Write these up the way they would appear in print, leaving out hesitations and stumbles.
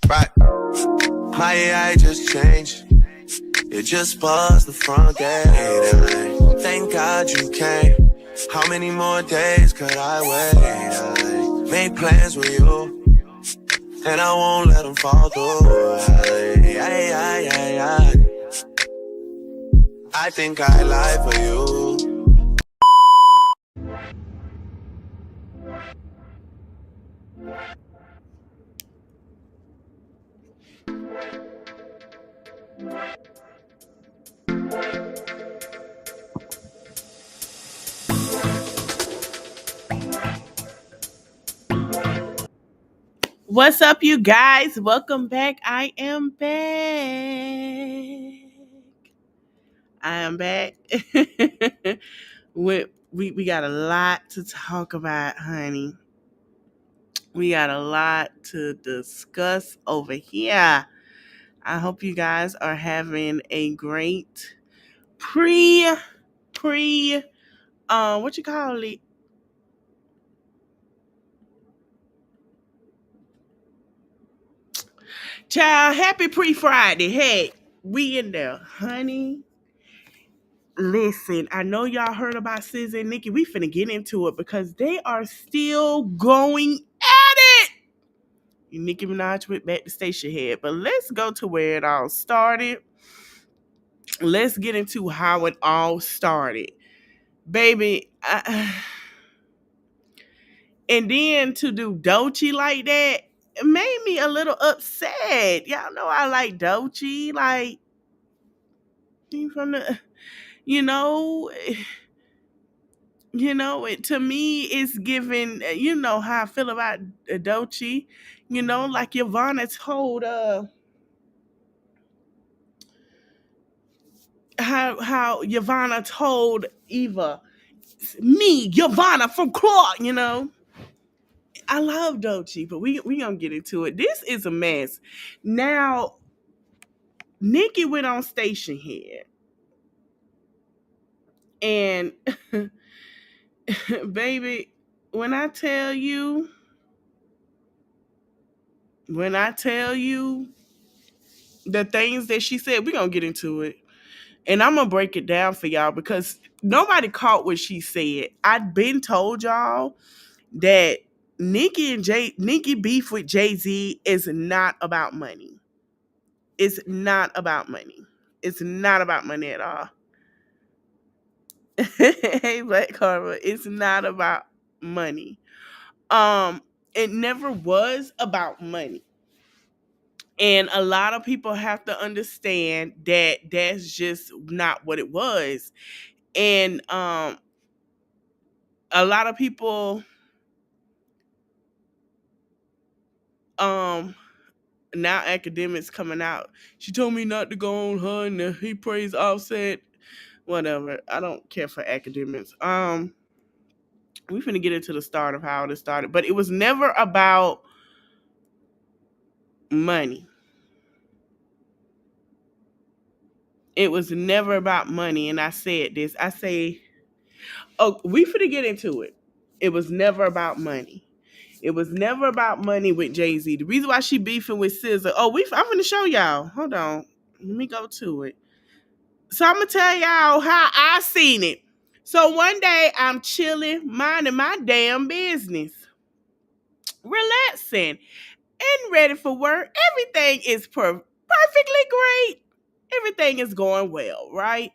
Right. My AI just changed. It just buzzed the front gate. And thank God you came. How many more days could I wait? I made plans with you, and I won't let them fall through. I think I lie for you. What's up, you guys? Welcome back. I am back. I am back. we got a lot to talk about, honey. We got a lot to discuss over here. I hope you guys are having a great pre what you call it? Child, happy pre-Friday. Hey, we in there, honey. Listen, I know y'all heard about SZA and Nicki. We finna get into it because they are still going at it. Nicki Minaj went back to station head, but let's go to where it all started. Let's get into how it all started, baby. And then to do Doechii like that, it made me a little upset. Y'all know I like Doechii, like he from the, you know. It to me it's given, you know how I feel about Doechii, like Yvonne told how Yvonne told Eva, me, Yvonne from Clark. I love Doechii, but we gonna get into it. This is a mess. Now, Nicki went on station here, and baby, when I tell you, the things that she said, we gonna get into it. And I'm gonna break it down for y'all because nobody caught what she said. I'd been told y'all that Nicki beef with Jay-Z is not about money. It's not about money. It's not about money at all. Hey, Black Karma, it's not about money. It never was about money. And a lot of people have to understand that that's just not what it was. And a lot of people um now academics coming out. She told me not to go on her and he praised Offset. Whatever. I don't care for academics. We finna get into the start of how this started, but it was never about money. It was never about money. And I said this. I say, oh, we finna get into it. It was never about money. It was never about money with Jay-Z. The reason why she beefing with SZA. Oh, I'm gonna show y'all. Hold on. Let me go to it. So I'm gonna tell y'all how I seen it. So one day I'm chilling, minding my damn business, relaxing, and ready for work. Everything is perfectly great. Everything is going well, right?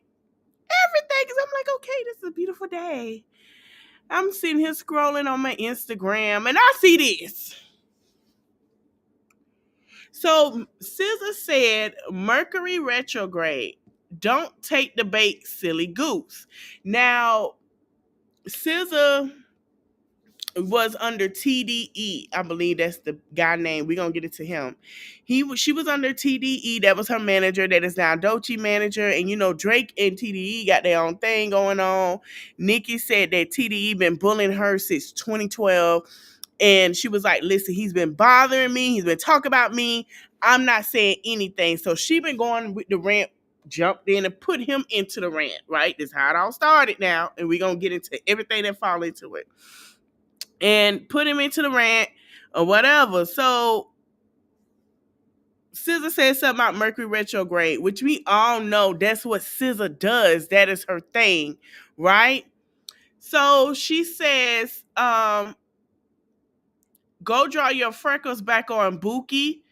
Everything is. I'm like, okay, this is a beautiful day. I'm sitting here scrolling on my Instagram, and I see this. So SZA said, Mercury retrograde. Don't take the bait, silly goose. Now, SZA was under TDE. I believe that's the guy name. We're gonna get it to him. She was under TDE. That was her manager. That is now Doechii manager. And Drake and TDE got their own thing going on. Nicki said that TDE been bullying her since 2012. And she was like, listen, he's been bothering me. He's been talking about me. I'm not saying anything. So she been going with the rant, jumped in and put him into the rant, right? This is how it all started now. And we're going to get into everything that fall into it. And put him into the rant or whatever. So SZA said something about Mercury retrograde, which we all know that's what SZA does. That is her thing, right? So she says, go draw your freckles back on Buki,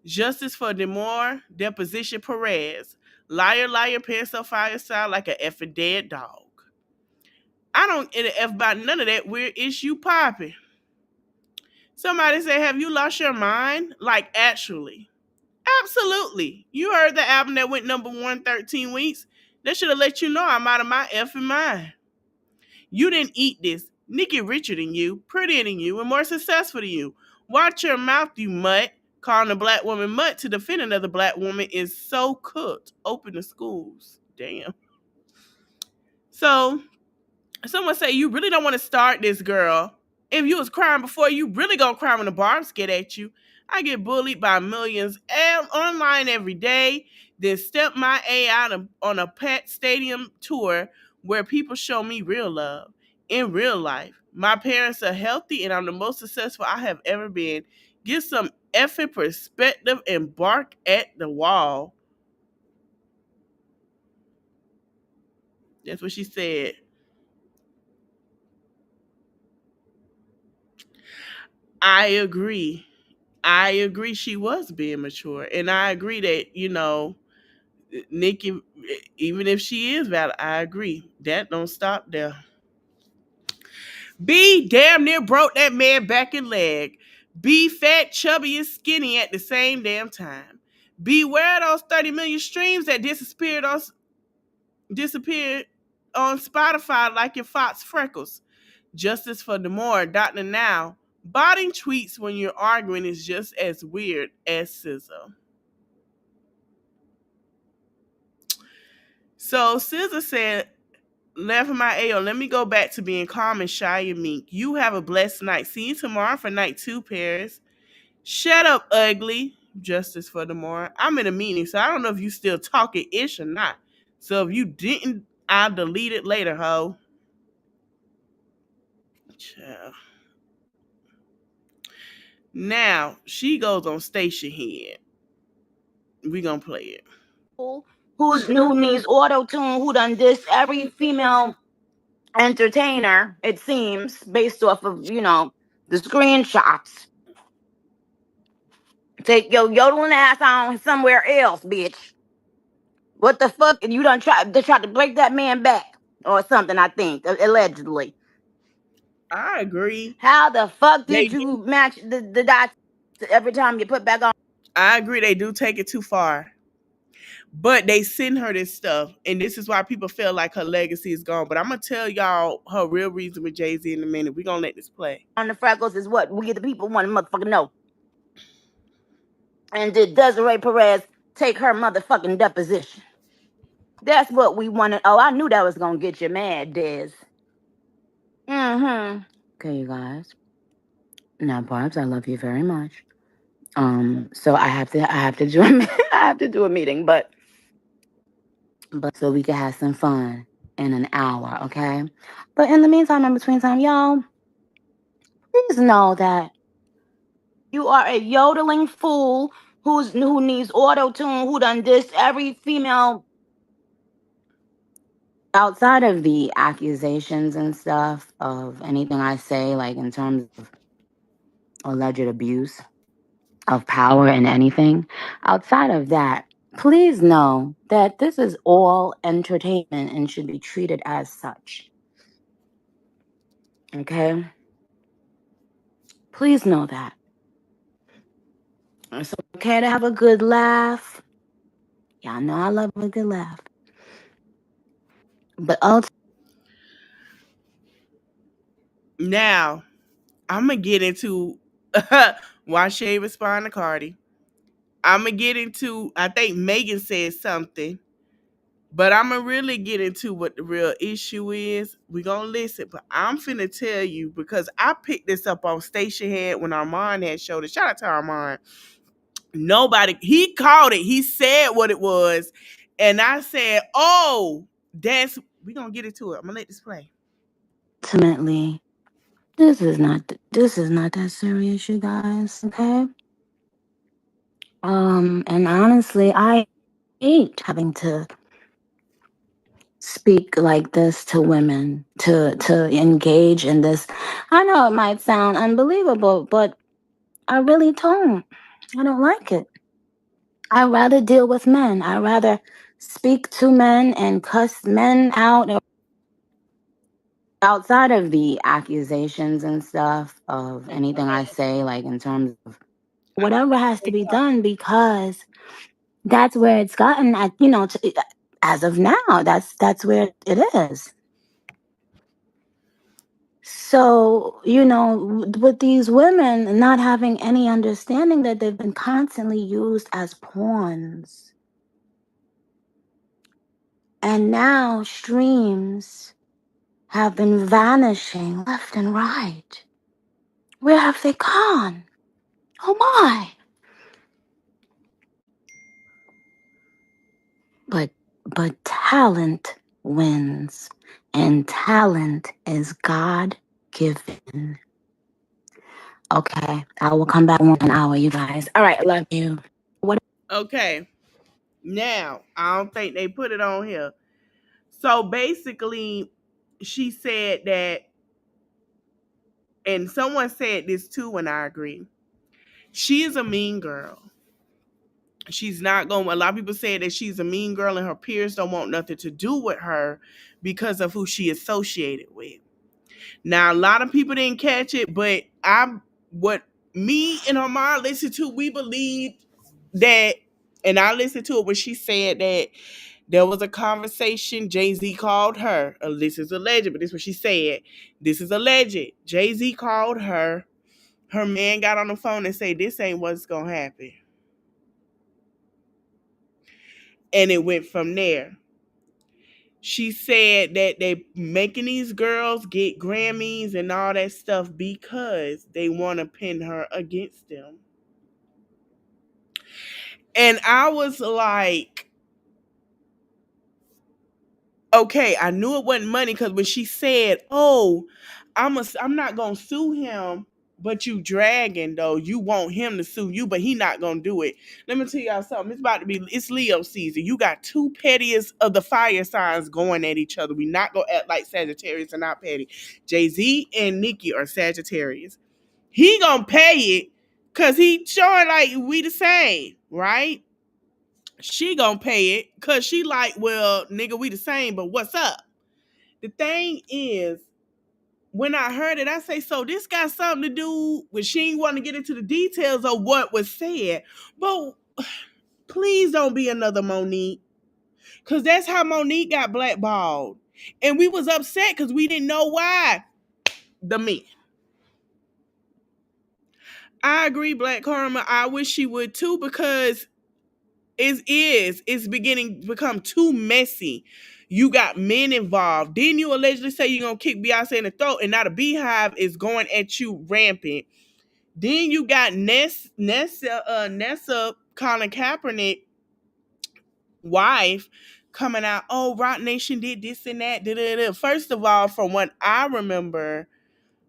Justice for Demore, Deposition Perez. Liar, liar, pants on fire, sound like a effing dead dog. I don't in the F about none of that weird issue popping. Somebody say, have you lost your mind? Like, actually. Absolutely. You heard the album that went number one 13 weeks. That should have let you know I'm out of my effing mind. You didn't eat this. Nicki richer than you, prettier than you, and more successful than you. Watch your mouth, you mutt. Calling a black woman mutt to defend another black woman is so cooked. Open the schools. Damn. So someone say you really don't want to start this, girl. If you was crying before, you really gonna cry when the barbs get at you. I get bullied by millions online every day. Then step my A out on a pet stadium tour where people show me real love in real life. My parents are healthy and I'm the most successful I have ever been. Get some effing perspective and bark at the wall. That's what she said. I agree. I agree she was being mature. And I agree that, Nikki, even if she is valid, I agree. That don't stop there. B damn near broke that man back and leg. B fat, chubby, and skinny at the same damn time. Beware those 30 million streams that disappeared on Spotify like your Fox freckles. Justice for Demore, Dr. Now. Botting tweets when you're arguing is just as weird as SZA. So SZA said, left my AO, let me go back to being calm and shy and meek. You have a blessed night. See you tomorrow for night 2, Paris. Shut up, ugly. Justice for Demore. I'm in a meeting, so I don't know if you still talking ish or not. So if you didn't, I'll delete it later, ho. Child. Now she goes on Station Head. We gonna play it. Who needs auto tune? Who done this? Every female entertainer, it seems, based off of the screenshots. Take your yodeling ass on somewhere else, bitch. What the fuck? And you done try to break that man back or something? I think allegedly. I agree. How the fuck They did you match the dots every time you put back on? I agree they do take it too far. But they send her this stuff, and this is why people feel like her legacy is gone. But I'm gonna tell y'all her real reason with Jay-Z in a minute. We're gonna let this play. On the freckles is what we get the people want to motherfucking know. And did Desiree Perez take her motherfucking deposition? That's what we wanted. Oh, I knew that was gonna get you mad, Des. Mm-hmm. Okay, you guys. Now, Barbs, I love you very much. So I have to do I have to do a meeting, but so we can have some fun in an hour, okay? But in the meantime, in between time, y'all, please know that you are a yodeling fool who needs auto tune, who done this every female outside of the accusations and stuff of anything I say, like in terms of alleged abuse of power and anything. Outside of that, please know that this is all entertainment and should be treated as such. Okay? Please know that. It's okay to have a good laugh. Y'all know I love a good laugh. But Now, I'm gonna get into why Shay respond to Cardi. I'm gonna get into I think Megan said something, but I'm gonna really get into what the real issue is. We're gonna listen, but I'm finna tell you because I picked this up on Station Head when Armand had showed it. Shout out to Armand. He called it. He said what it was. And I said, oh, we gonna get into it. I'm gonna let this play. ultimately, this is not that serious, you guys, okay? And honestly, I hate having to speak like this to women, to engage in this. I know it might sound unbelievable, but I really don't. I don't like it. I rather deal with men. I rather speak to men and cuss men out outside of the accusations and stuff of anything I say, like in terms of whatever has to be done, because that's where it's gotten at, as of now, that's where it is. So, with these women not having any understanding that they've been constantly used as pawns, and now streams have been vanishing left and right. Where have they gone? Oh my. But talent wins, and talent is God given. Okay, I will come back in 1 hour, you guys. All right, love you. What? Okay. Now, I don't think they put it on here. So basically, she said that, and someone said this too, and I agree. She is a mean girl. She's not going. A lot of people say that she's a mean girl, and her peers don't want nothing to do with her because of who she associated with. Now, a lot of people didn't catch it, but what me and her mom listened to, we believed that, and I listened to it when she said that there was a conversation. Jay-Z called her. This is alleged, but this is what she said. This is alleged. Jay-Z called her. Her man got on the phone and said, "This ain't what's gonna happen," and it went from there. She said that they making these girls get Grammys and all that stuff because they want to pin her against them. And I was like, okay, I knew it wasn't money because when she said, "Oh, I'm not gonna sue him," but you dragging though, you want him to sue you, but he not gonna do it. Let me tell y'all something. It's Leo season. You got two pettiest of the fire signs going at each other. We not gonna act like Sagittarius are not petty. Jay-Z and Nicki are Sagittarius. He gonna pay it because he showing like we the same, right? She gonna pay it because she like, well, nigga, we the same, but what's up? The thing is, when I heard it, I say, so this got something to do with, she ain't want to get into the details of what was said. But please don't be another Monique. Because that's how Monique got blackballed. And we was upset because we didn't know why. The men. I agree, Black Karma. I wish she would too, because it's beginning to become too messy. You got men involved. Didn't you allegedly say you're gonna kick Beyonce in the throat, and now the Beehive is going at you rampant? Then you got Nessa Colin Kaepernick wife coming out. Oh, Rock Nation did this and that. Da-da-da. First of all, from what I remember,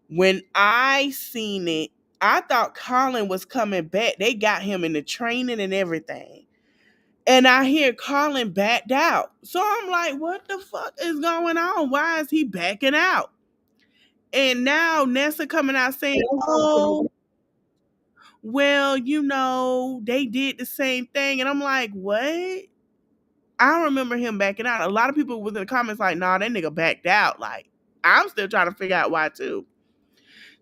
when I seen it, I thought Colin was coming back. They got him in the training and everything. And I hear Colin backed out. So I'm like, what the fuck is going on? Why is he backing out? And now Nessa coming out saying, oh, well, they did the same thing. And I'm like, what? I don't remember him backing out. A lot of people was in the comments like, nah, that nigga backed out. Like, I'm still trying to figure out why too.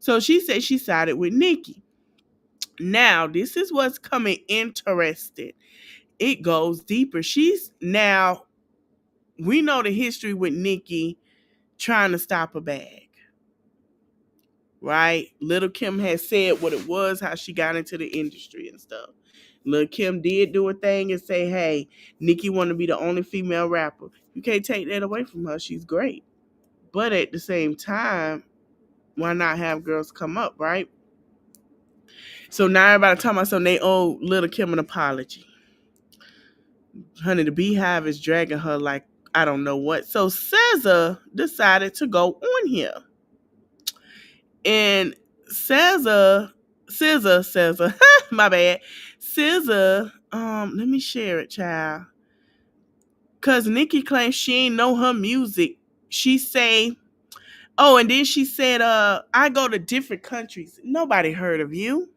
So she said she sided with Nicki. Now, this is what's coming interesting. It goes deeper. We know the history with Nicki trying to stop a bag, right? Little Kim has said what it was, how she got into the industry and stuff. Little Kim did do a thing and say, hey, Nicki want to be the only female rapper. You can't take that away from her. She's great. But at the same time, why not have girls come up, right? So now everybody talking about something, they owe Little Kim an apology. Honey, the Beehive is dragging her like I don't know what. So SZA decided to go on here. And SZA, my bad. SZA, let me share it, child. Cause Nicki claims she ain't know her music. She say, oh, and then she said, I go to different countries. Nobody heard of you.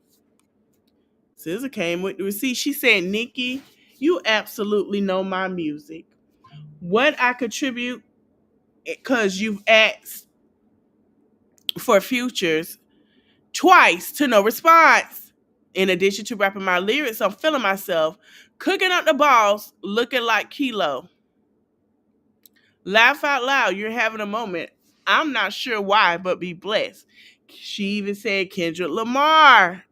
SZA came with the receipt. She said, Nicki, you absolutely know my music. What I contribute, because you've asked for futures twice to no response. In addition to rapping my lyrics, I'm feeling myself, cooking up the balls, looking like Kilo. Laugh out loud, you're having a moment. I'm not sure why, but be blessed. She even said Kendrick Lamar.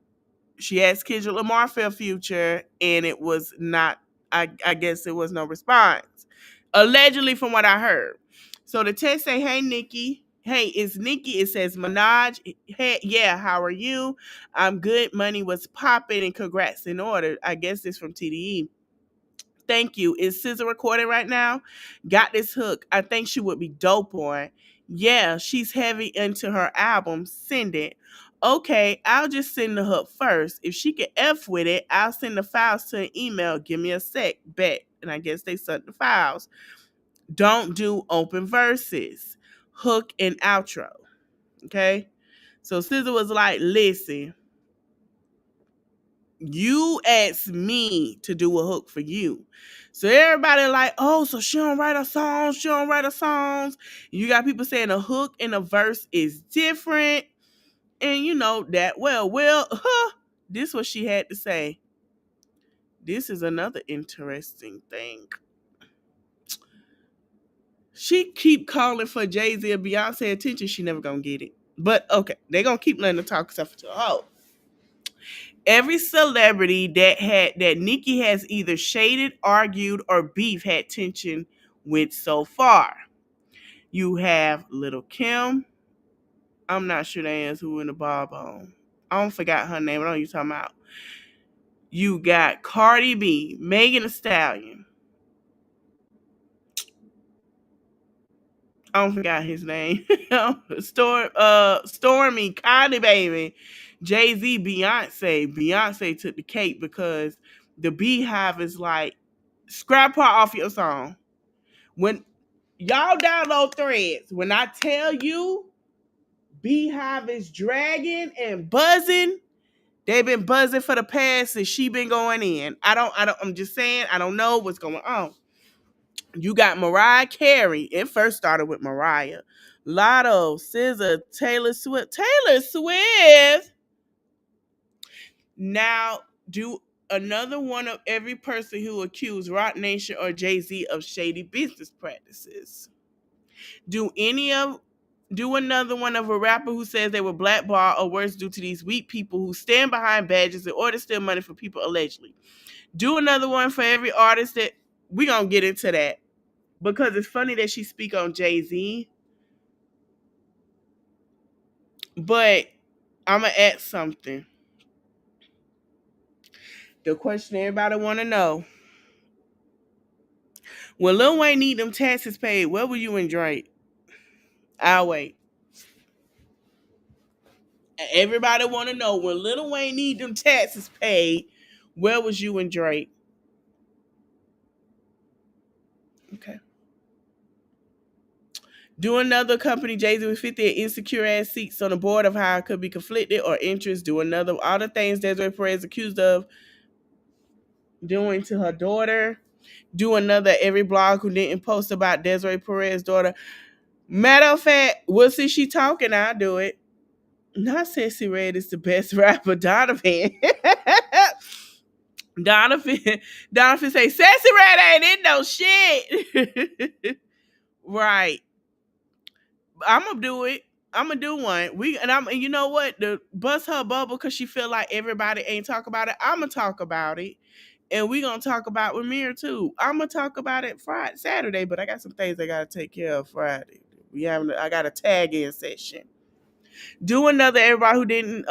She asked Kendrick Lamar for a future, and it was not, I guess it was no response. Allegedly, from what I heard. So the text say, hey, Nicki. Hey, it's Nicki. It says, Minaj. Hey, yeah, how are you? I'm good. Money was popping, and congrats in order. I guess this from TDE. Thank you. Is SZA recording right now? Got this hook. I think she would be dope on. Yeah, she's heavy into her album. Send it. Okay, I'll just send the hook first. If she can F with it, I'll send the files to an email. Give me a sec. Bet. And I guess they sent the files. Don't do open verses. Hook and outro. Okay? So SZA was like, listen, you asked me to do a hook for you. So everybody like, oh, so she don't write her songs, she don't write her songs. You got people saying a hook and a verse is different. And you know that, this is what she had to say. This is another interesting thing. She keep calling for Jay-Z and Beyonce attention. She never gonna get it. But okay, they gonna keep letting her talk stuff to a hoe. Every celebrity that Nicki has either shaded, argued, or beef had tension with so far. You have Little Kim. I'm not sure that is who in the bob on. I don't forgot her name. I don't know what you're talking about. You got Cardi B, Megan Thee Stallion. I don't forgot his name. Stormy, Kylie Baby, Jay-Z, Beyonce. Beyonce took the cake because the Beehive is like, scrap her off your song. When y'all download Threads, when I tell you Beehive is dragging and buzzing, they've been buzzing for the past since she been going in. I'm just saying, I don't know what's going on. You got Mariah Carey. It first started with Mariah. Lotto, SZA, Taylor Swift. Taylor Swift. Now, do another one of every person who accused Roc Nation or Jay-Z of shady business practices. Do another one of a rapper who says they were blackballed or worse due to these weak people who stand behind badges in order to steal money from people allegedly. Do another one for every artist that we gonna get into that. Because it's funny that she speak on Jay-Z. But I'm gonna add something. The question everybody wanna know. When Lil Wayne need them taxes paid, where were you and Drake? I'll wait. Everybody wanna know when Lil Wayne need them taxes paid, where was you and Drake? Okay. Do another company, Jay-Z with 50 insecure ass seats on the board of how it could be conflicted or interest. Do another, all the things Desiree Perez accused of doing to her daughter. Do another every blog who didn't post about Desiree Perez's daughter. Matter of fact, we'll see she talking, I'll do it. Not Sassy Red is the best rapper, Donovan. Donovan say, Sassy Red ain't in no shit. Right. I'm gonna do it. I'm gonna do one. And you know what? The bust her bubble because she feel like everybody ain't talk about it. I'm gonna talk about it, and we gonna talk about Ramir too. I'm gonna talk about it Friday, Saturday, but I got some things I gotta take care of Friday. I got a tag in session. Do another everybody who didn't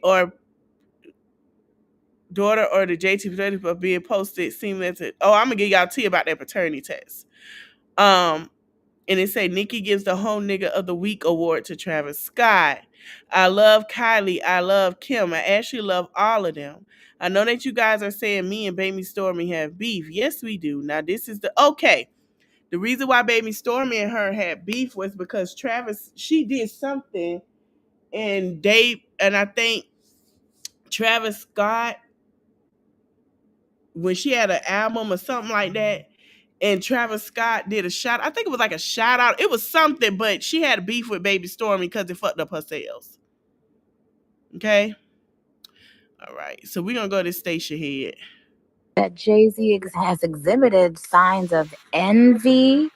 or daughter or the JT paternity being posted seamless. Oh, I'm gonna give y'all tea about that paternity test. And it say Nicki gives the whole nigga of the week award to Travis Scott. I love Kylie. I love Kim. I actually love all of them. I know that you guys are saying me and Baby Stormy have beef. Yes, we do. Now this is the okay. The reason why Baby Stormy and her had beef was because Travis, she did something, and I think Travis Scott, when she had an album or something like that, and Travis Scott did a shout. I think it was like a shout out. It was something, but she had a beef with Baby Stormy because it fucked up her sales. Okay. All right. So we're gonna go to Station Head. That Jay-Z has exhibited signs of envy,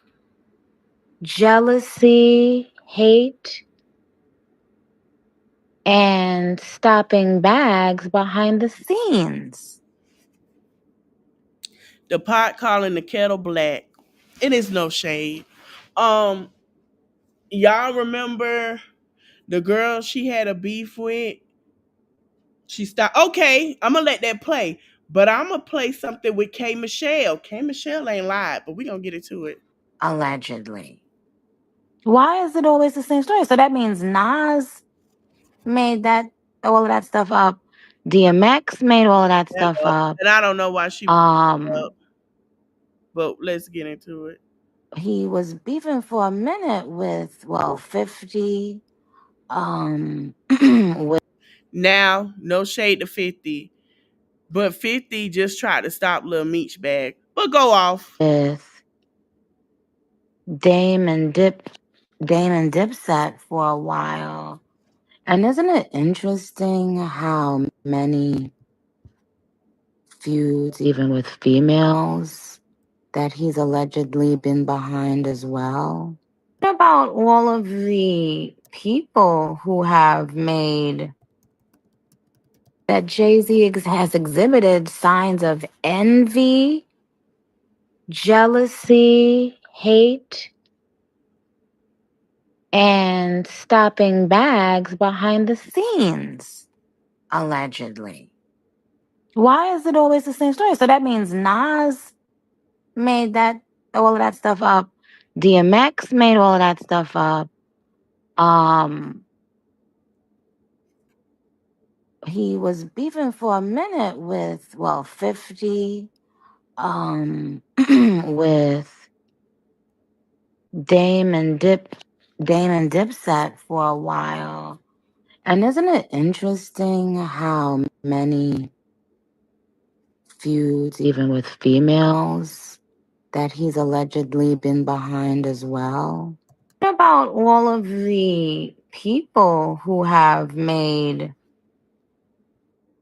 jealousy, hate, and stopping bags behind the scenes. The pot calling the kettle black. It is no shade. Um, y'all remember the girl she had a beef with? She stopped. Okay, I'm gonna let that play. But I'm gonna play something with K Michelle. K Michelle ain't lied, but we gonna get into it. Allegedly. Why is it always the same story? So that means Nas made that all of that stuff up. DMX made all of that stuff up. And I don't know why she Um, up, but let's get into it. he was beefing for a minute with 50, with Now, no shade to 50, but 50 just tried to stop Lil Meech bag. But go off. Dame and Dipset for a while. And isn't it interesting how many feuds, even with females, that he's allegedly been behind as well? What about all of the people who have made that Jay-Z has exhibited signs of envy, jealousy, hate, and stopping bags behind the scenes, allegedly? Why is it always the same story? So that means Nas made that all of that stuff up. DMX made all of that stuff up. Um, he was beefing for a minute with 50, with Dame and Dipset for a while. And isn't it interesting how many feuds, even with females, that he's allegedly been behind as well? What about all of the people who have made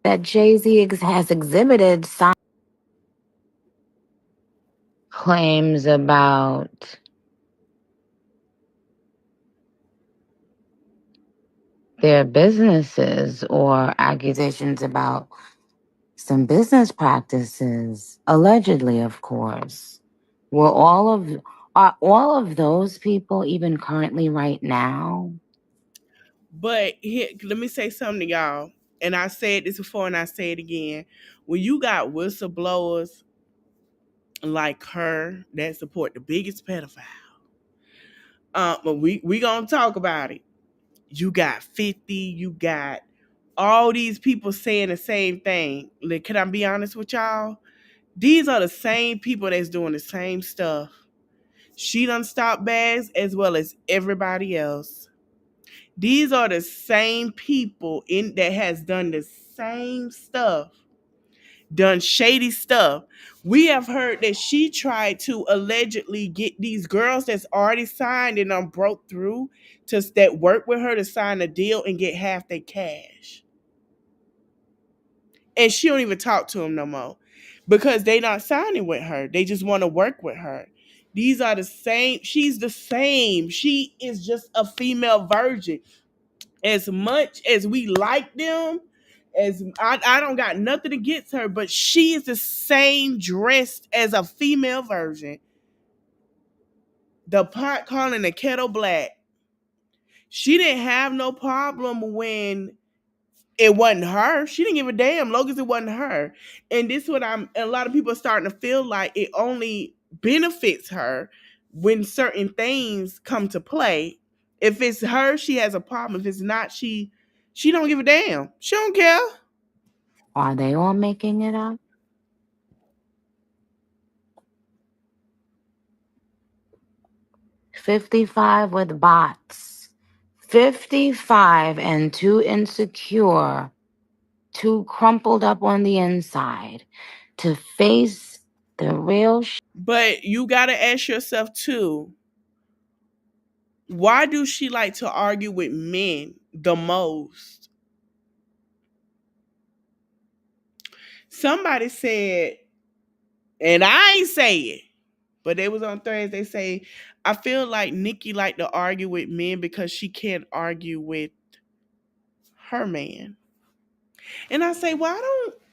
that Jay-Z has exhibited claims about their businesses or accusations about some business practices, allegedly, of course? Were are all of those people even currently right now? But here, let me say something to y'all. And I said this before and I say it again. When you got whistleblowers like her that support the biggest pedophile, but we gonna talk about it. You got 50, you got all these people saying the same thing. Like, can I be honest with y'all? These are the same people that's doing the same stuff. She done stopped bags as well as everybody else. These are the same people in that has done the same stuff, done shady stuff. We have heard that she tried to allegedly get these girls that's already signed and broke through to that work with her to sign a deal and get half their cash. And she don't even talk to them no more because they not signing with her. They just want to work with her. These are the same. She's the same. She is just a female virgin. As much as we like them, as I don't got nothing against her, but she is the same dressed as a female version. The pot calling the kettle black. She didn't have no problem when it wasn't her. She didn't give a damn long as it wasn't her. And this is what a lot of people are starting to feel like it only benefits her when certain things come to play. If it's her, she has a problem. If it's not, she don't give a damn. She don't care. Are they all making it up? 55 with bots. 55 and too insecure, too crumpled up on the inside to face the real But you gotta ask yourself too, why do she like to argue with men the most? Somebody said, and I ain't say it, but it was on Threads. They say, I feel like Nicki like to argue with men because she can't argue with her man. And I say, well,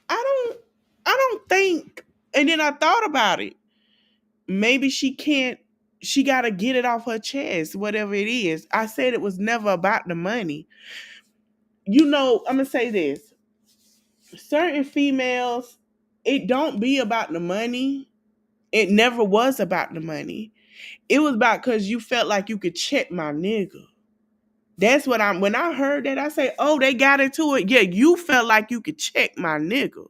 I don't think. And then I thought about it. Maybe she got to get it off her chest, whatever it is. I said it was never about the money. I'm going to say this. Certain females, it don't be about the money. It never was about the money. It was about because you felt like you could check my nigga. That's what when I heard that, I say, oh, they got into it. Yeah, you felt like you could check my nigga.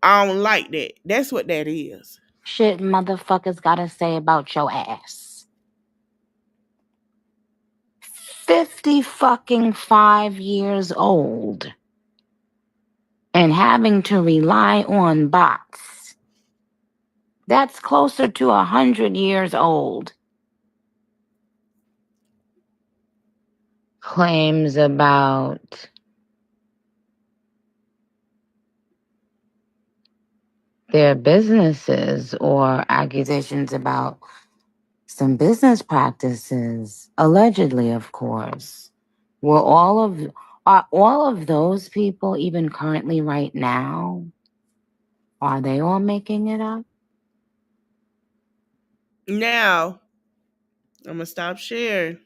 I don't like that. That's what that is. shit motherfuckers gotta say about your ass. 50 fucking 5 years old and having to rely on bots. That's closer to 100 years old. Claims about their businesses or accusations about some business practices, allegedly, of course. Are all of those people even currently right now? Are they all making it up? Now, I'm going to stop sharing.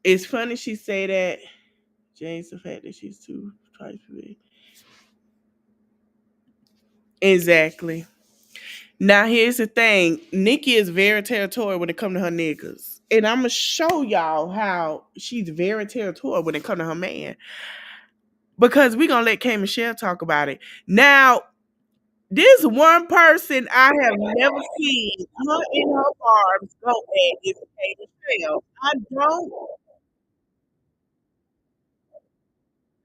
It's funny she say that. James, the fact that she's too twice big. Exactly. Now, here's the thing. Nicki is very territorial when it comes to her niggas. And I'm going to show y'all how she's very territorial when it comes to her man. Because we're going to let K. Michelle talk about it. Now, this one person I have never seen her in her arms go at is K. Michelle. I don't.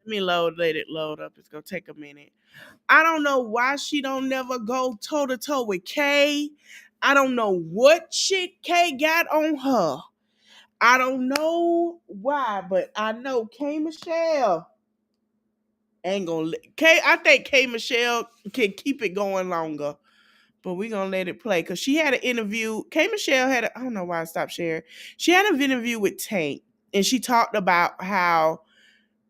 Let it load up. It's going to take a minute. I don't know why she don't never go toe to toe with Kay. I don't know what shit Kay got on her. I don't know why, but I know K Michelle ain't gonna K. I think K Michelle can keep it going longer, but we gonna let it play because she had an interview. K Michelle had I don't know why I stopped sharing. She had an interview with Tank, and she talked about how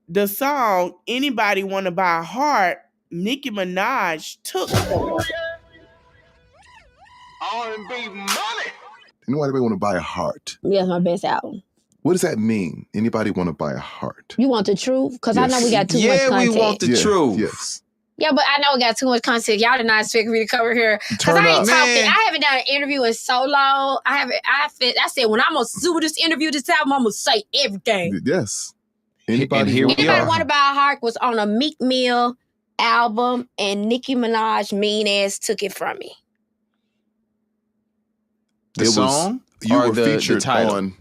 the song "Anybody Want to Buy a Heart" Nicki Minaj took R&B money. Anybody want to buy a heart? Yeah, my best album. What does that mean? Anybody want to buy a heart? You want the truth? Because I know we got too much content. Yeah, we want the truth. Yes. Yeah, but I know we got too much content. Y'all did not expect me to come here. Because I ain't talking. I haven't done an interview in so long. I said, when I'm going to do this interview this album, I'm going to say everything. Yes. Anybody Want to Buy a Heart was on a Meek Mill album, and Nicki Minaj mean ass took it from me. The song? You were featured title? On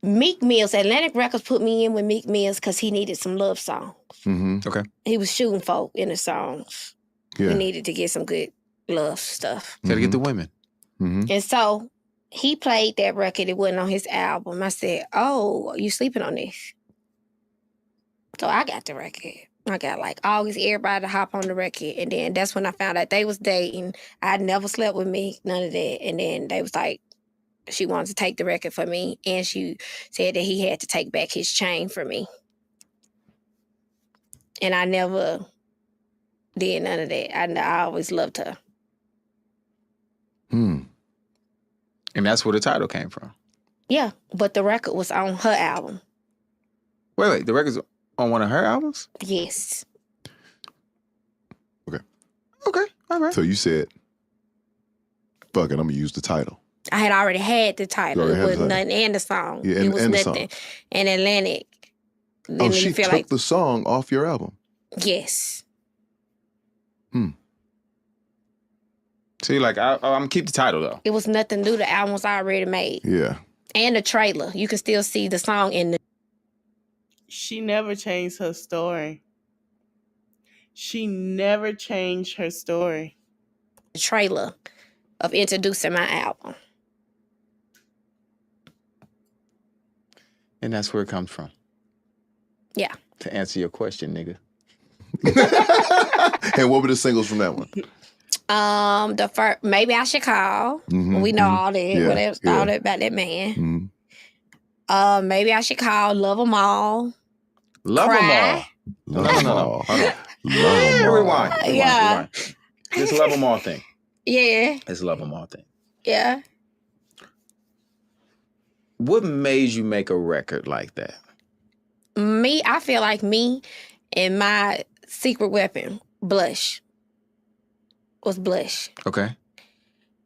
Meek Mill's Atlantic Records put me in with Meek Mill's because he needed some love songs. Mm-hmm. Okay. He was shooting folk in the songs. Yeah. He needed to get some good love stuff. Gotta get the women. Mm-hmm. And so he played that record. It wasn't on his album. I said, oh, you sleeping on this? So I got the record. I got like August, everybody to hop on the record. And then that's when I found out they was dating. I never slept with me, none of that. And then they was like, she wanted to take the record for me. And she said that he had to take back his chain for me. And I never did none of that. I always loved her. And that's where the title came from. Yeah, but the record was on her album. Wait, the record's on one of her albums? Yes. Okay. Okay, all right. So you said, fuck it, I'm going to use the title. I had already had the title. You already It had was the title. nothing and the song. Yeah, it was and the nothing. song. And Atlantic. Oh, she took the song off your album. Yes. See, like I'm gonna keep the title though. It was nothing new. The album was already made. Yeah. And the trailer. You can still see the song in the She never changed her story. She never changed her story. trailer of introducing my album. And that's where it comes from. Yeah. To answer your question, nigga. And what were the singles from that one? The first, Maybe I Should Call. Mhm, We know mhm. all that. Yeah, What else? yeah. All that about that man. Mhm. Maybe I Should Call. Love 'Em All. Love them all. Love No. 'em all. Hold on. Love 'em all. Rewind. Yeah. This love them all thing. Yeah. This love them all thing. Yeah. What made you make a record like that? I feel like me and my secret weapon, blush, was blush. Okay.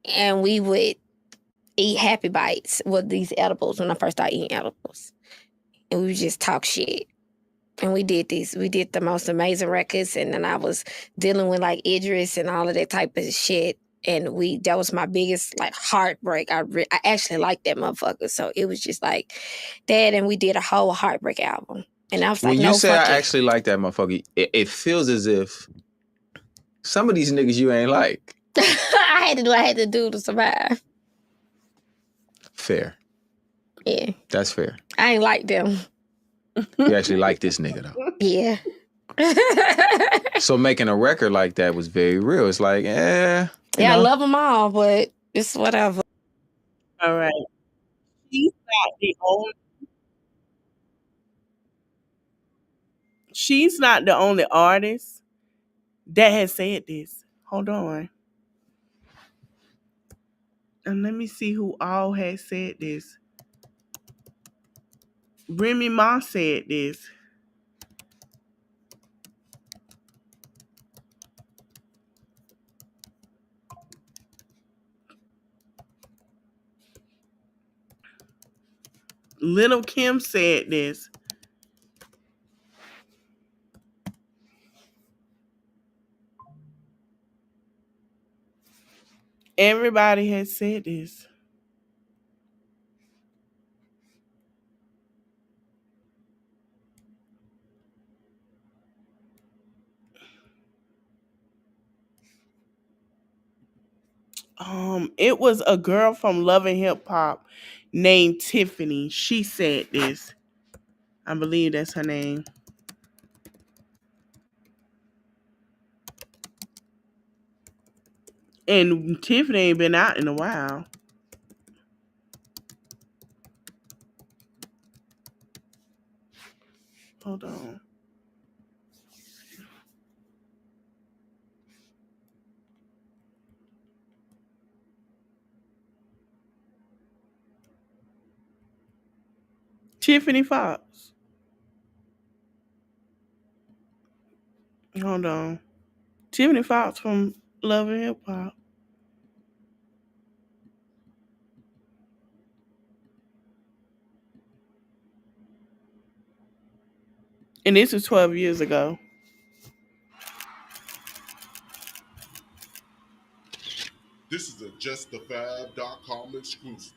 And we would eat Happy Bites with these edibles when I first started eating edibles. And we would just talk shit. And we did this. We did the most amazing records. And then I was dealing with like Idris and all of that type of shit. And that was my biggest like heartbreak. I actually liked that motherfucker. So it was just like that. And we did a whole heartbreak album. And I was like, when no you say fucking. I actually like that motherfucker, it feels as if some of these niggas you ain't like. I had to do what I had to do to survive. Fair. Yeah. That's fair. I ain't like them. You actually like this nigga though. Yeah. So making a record like that was very real. It's like, Yeah, you know. I love them all, but it's whatever. All right. She's not the only artist that has said this. Hold on. And let me see who all has said this. Remy Ma said this. Little Kim said this. Everybody has said this. It was a girl from Love and Hip Hop named Tiffany. She said this. I believe that's her name. And Tiffany ain't been out in a while. Hold on. Tiffany Fox. Hold on. Tiffany Fox from Love and Hip Hop. And this was 12 years ago. This is a JustTheFab.com exclusive.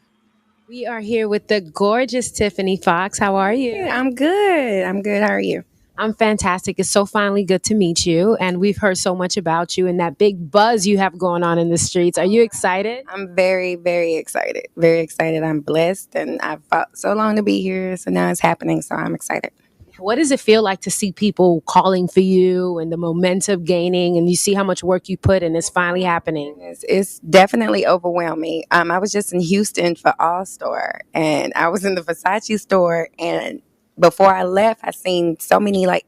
We are here with the gorgeous Tiffany Fox. How are you? Yeah, I'm good. How are you? I'm fantastic. It's so finally good to meet you. And we've heard so much about you and that big buzz you have going on in the streets. Are you excited? I'm very, very excited. Very excited. I'm blessed and I've fought so long to be here. So now it's happening. So I'm excited. What does it feel like to see people calling for you and the momentum gaining and you see how much work you put and it's finally happening? It's definitely overwhelming. I was just in Houston for All Star and I was in the Versace store, and before I left, I seen so many like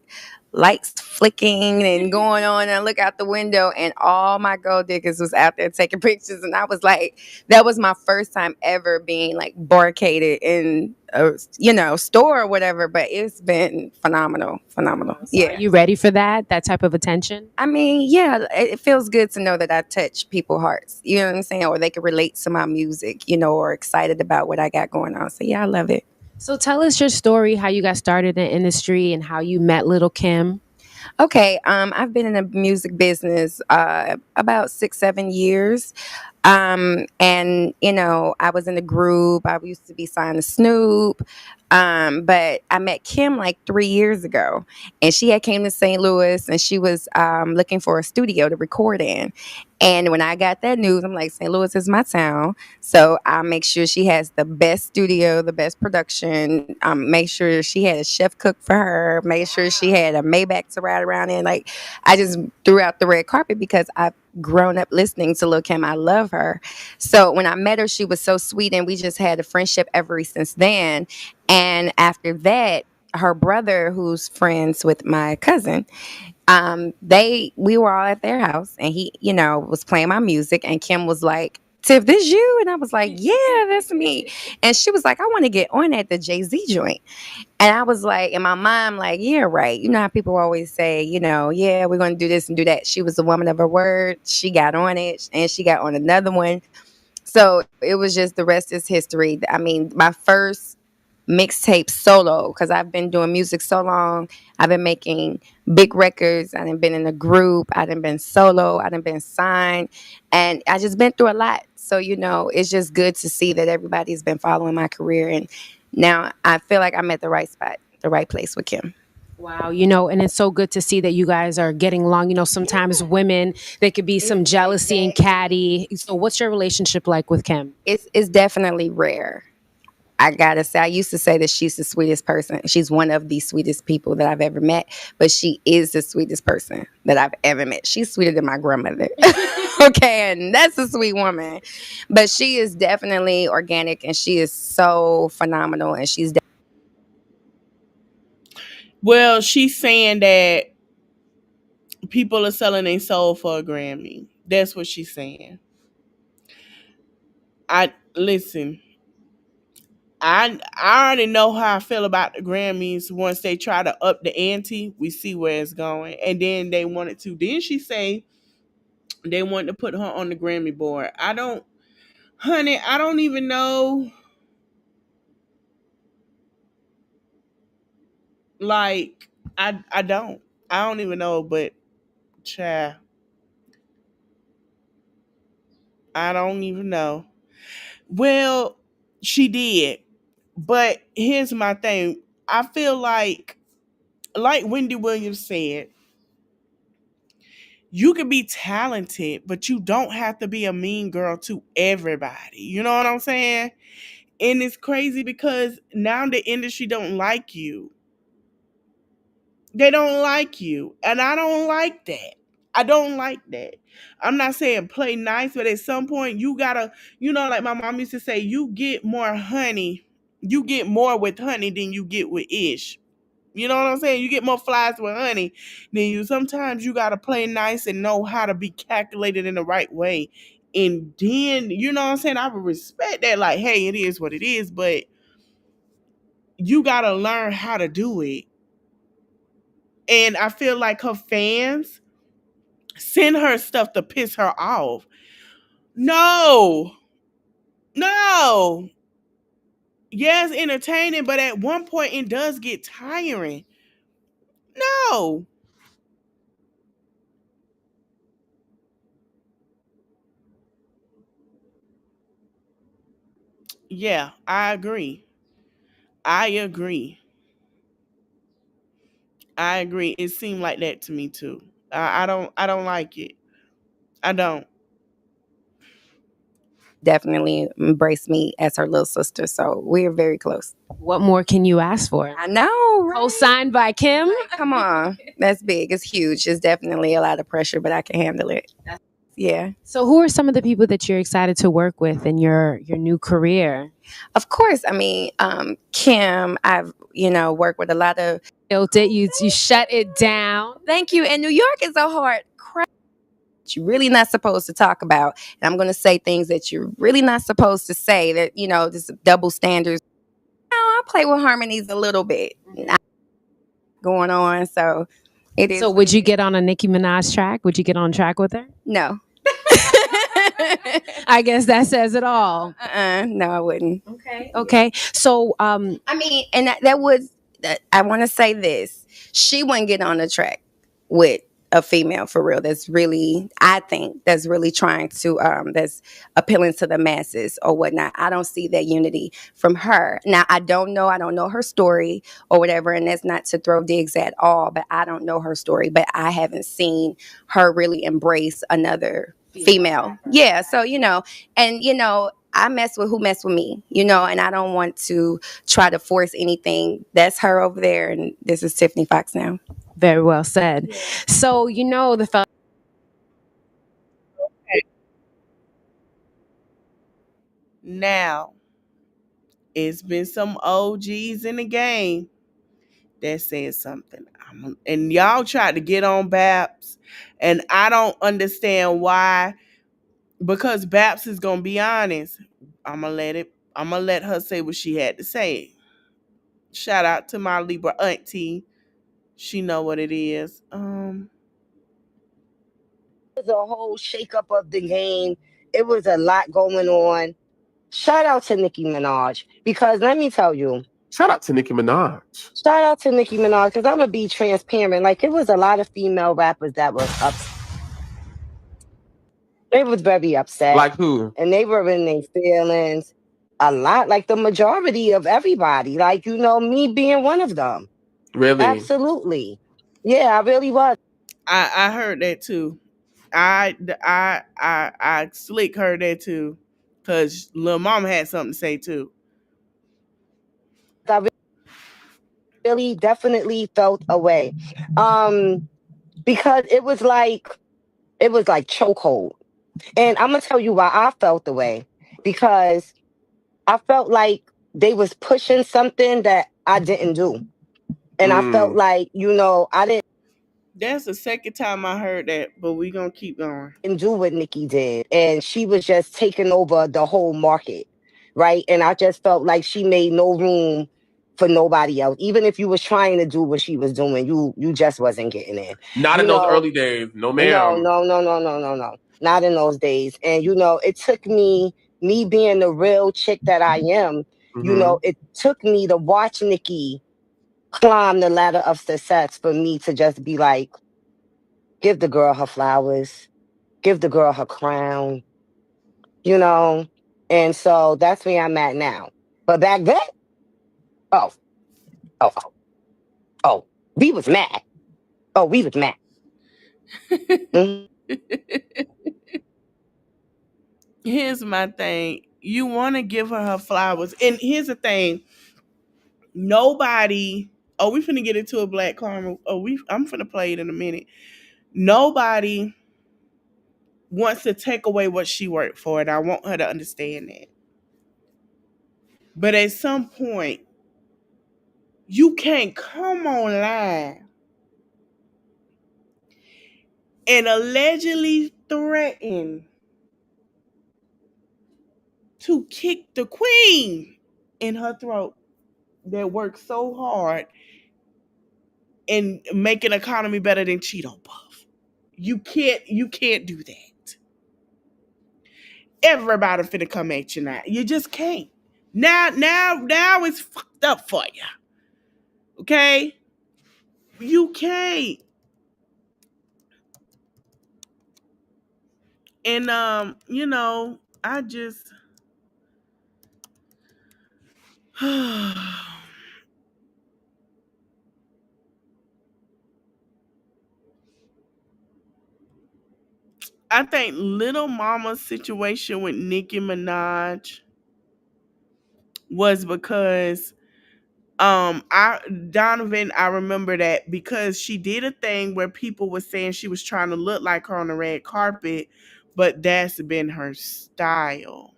lights flicking and going on, and I look out the window and all my gold diggers was out there taking pictures, and I was like, that was my first time ever being like barricaded in a store or whatever, but it's been phenomenal. So are you ready for that type of attention? I mean, yeah, it feels good to know that I touch people's hearts, you know what I'm saying, or they can relate to my music, or excited about what I got going on. So yeah, I love it. So tell us your story, how you got started in the industry and how you met Little Kim. Okay, I've been in the music business about 6, 7 years. And I was in a group. I used to be signed to Snoop. But I met Kim like 3 years ago, and she had came to St. Louis, and she was looking for a studio to record in. And when I got that news, I'm like, St. Louis is my town, so I make sure she has the best studio, the best production. Make sure she had a chef cook for her. Make sure she had a Maybach to ride around in. Like, I just threw out the red carpet because I've grown up listening to Lil' Kim. I love her. So when I met her, she was so sweet, and we just had a friendship ever since then. And after that, her brother, who's friends with my cousin, we were all at their house, and he, was playing my music, and Kim was like, Tiff, this you? And I was like, yeah, that's me. And she was like, I want to get on at the Jay-Z joint. And I was like, in my mind, like, yeah, right. You know how people always say, yeah, we're going to do this and do that. She was a woman of her word. She got on it, and she got on another one. So it was just, the rest is history. I mean, my first mixtape solo, because I've been doing music so long. I've been making big records. I done been in a group. I done been solo. I done been signed. And I just been through a lot. So, it's just good to see that everybody's been following my career. And now I feel like I'm at the right spot, the right place with Kim. Wow, and it's so good to see that you guys are getting along. Sometimes women, there could be some jealousy and catty. So what's your relationship like with Kim? It's definitely rare. I gotta say, I used to say that she's the sweetest person. She's one of the sweetest people that I've ever met, but she is the sweetest person that I've ever met. She's sweeter than my grandmother. Okay, and that's a sweet woman. But she is definitely organic, and she is so phenomenal, and Well, she's saying that people are selling their soul for a Grammy. That's what she's saying. I listen. I already know how I feel about the Grammys. Once they try to up the ante, we see where it's going. And then they wanted to. Didn't she say they wanted to put her on the Grammy board? Honey, I don't even know. Like, I don't. I don't even know, but child, I don't even know. Well, she did. But here's my thing. I feel like Wendy Williams said, you can be talented, but you don't have to be a mean girl to everybody. You know what I'm saying? And it's crazy because now the industry don't like you. They don't like you. And I don't like that. I don't like that. I'm not saying play nice, but at some point you gotta, like my mom used to say, you get more honey. You get more with honey than you get with ish. You know what I'm saying? You get more flies with honey than you. Sometimes you gotta play nice and know how to be calculated in the right way. And then, you know what I'm saying? I would respect that. Like, hey, it is what it is, but you gotta learn how to do it. And I feel like her fans send her stuff to piss her off. No. No. Yes, entertaining, but at one point it does get tiring. No. Yeah, I agree. I agree. I agree. It seemed like that to me too. I don't like it. I don't. definitely embraced me as her little sister. So we're very close. What more can you ask for? I know, right? Co-signed by Kim? Come on. That's big. It's huge. It's definitely a lot of pressure, but I can handle it. Yeah. So who are some of the people that you're excited to work with in your new career? Of course, I mean, Kim, I've, worked with a lot of. Built it, you shut it down. Thank you. And New York is a hard crowd you're really not supposed to talk about. And I'm going to say things that you're really not supposed to say that, just double standards. I play with harmonies a little bit going on. So it is So what would it you is. get on a Nicki Minaj track? Would you get on track with her? No. I guess that says it all. No, I wouldn't. Okay. So I mean, and I want to say this. She wouldn't get on the track with a female for real. I think that's really trying to, that's appealing to the masses or whatnot. I don't see that unity from her. Now, I don't know her story or whatever, and that's not to throw digs at all, but I don't know her story, but I haven't seen her really embrace another female. Yeah. So, and, I mess with who mess with me, and I don't want to try to force anything. That's her over there, and this is Tiffany Fox now. very well said. So the Now, it's been some OGs in the game that said something. And y'all tried to get on Baps, and I don't understand why. Because Baps is gonna be honest. I'm gonna let her say what she had to say. Shout out to my Libra auntie. She know what it is. Was a whole shakeup of the game. It was a lot going on. Shout out to Nicki Minaj because let me tell you, Shout out to Nicki Minaj. shout out to Nicki Minaj because I'm gonna be transparent. Like it was a lot of female rappers that was upset. They was very upset Like who? and they were in their feelings. A lot, like the majority of everybody. Like me being one of them. Really? Absolutely, yeah, I really was. I heard that too. I slick heard that too, cause Lil Mama had something to say too. I really definitely felt away, because it was like chokehold. And I'm gonna tell you why I felt the way because I felt like they was pushing something that I didn't do, and I felt Mm. like I didn't That's the second time I heard that, but we gonna keep going. do what Nikki did, and she was just taking over the whole market, right? And I just felt like she made no room for nobody else. Even if you was trying to do what she was doing, you just wasn't getting in. Not You in those know, early days. No, no, ma'am. no, no, no, no, no, no. Not in those days. And it took me being the real chick that I am, Mm-hmm. it took me to watch Nikki climb the ladder of success for me to just be like, give the girl her flowers, give the girl her crown, you know? And so that's where I'm at now. But back then, oh, oh, oh, oh, we was mad. Oh, we was mad. Mhm. Here's my thing. You want to give her flowers, and here's the thing. Nobody. Oh, we finna get into a Black Karma. I'm finna play it in a minute. Nobody wants to take away what she worked for, and I want her to understand that. But at some point, you can't come online and allegedly threaten to kick the queen in her throat that worked so hard in making economy better than Cheeto Puff. You can't do that. Everybody finna come at you now. You just can't. Now it's fucked up for you. Okay? You can't. And I just I think Little Mama's situation with Nicki Minaj was because I Donovan, I remember that because she did a thing where people were saying she was trying to look like her on the red carpet but that's been her style.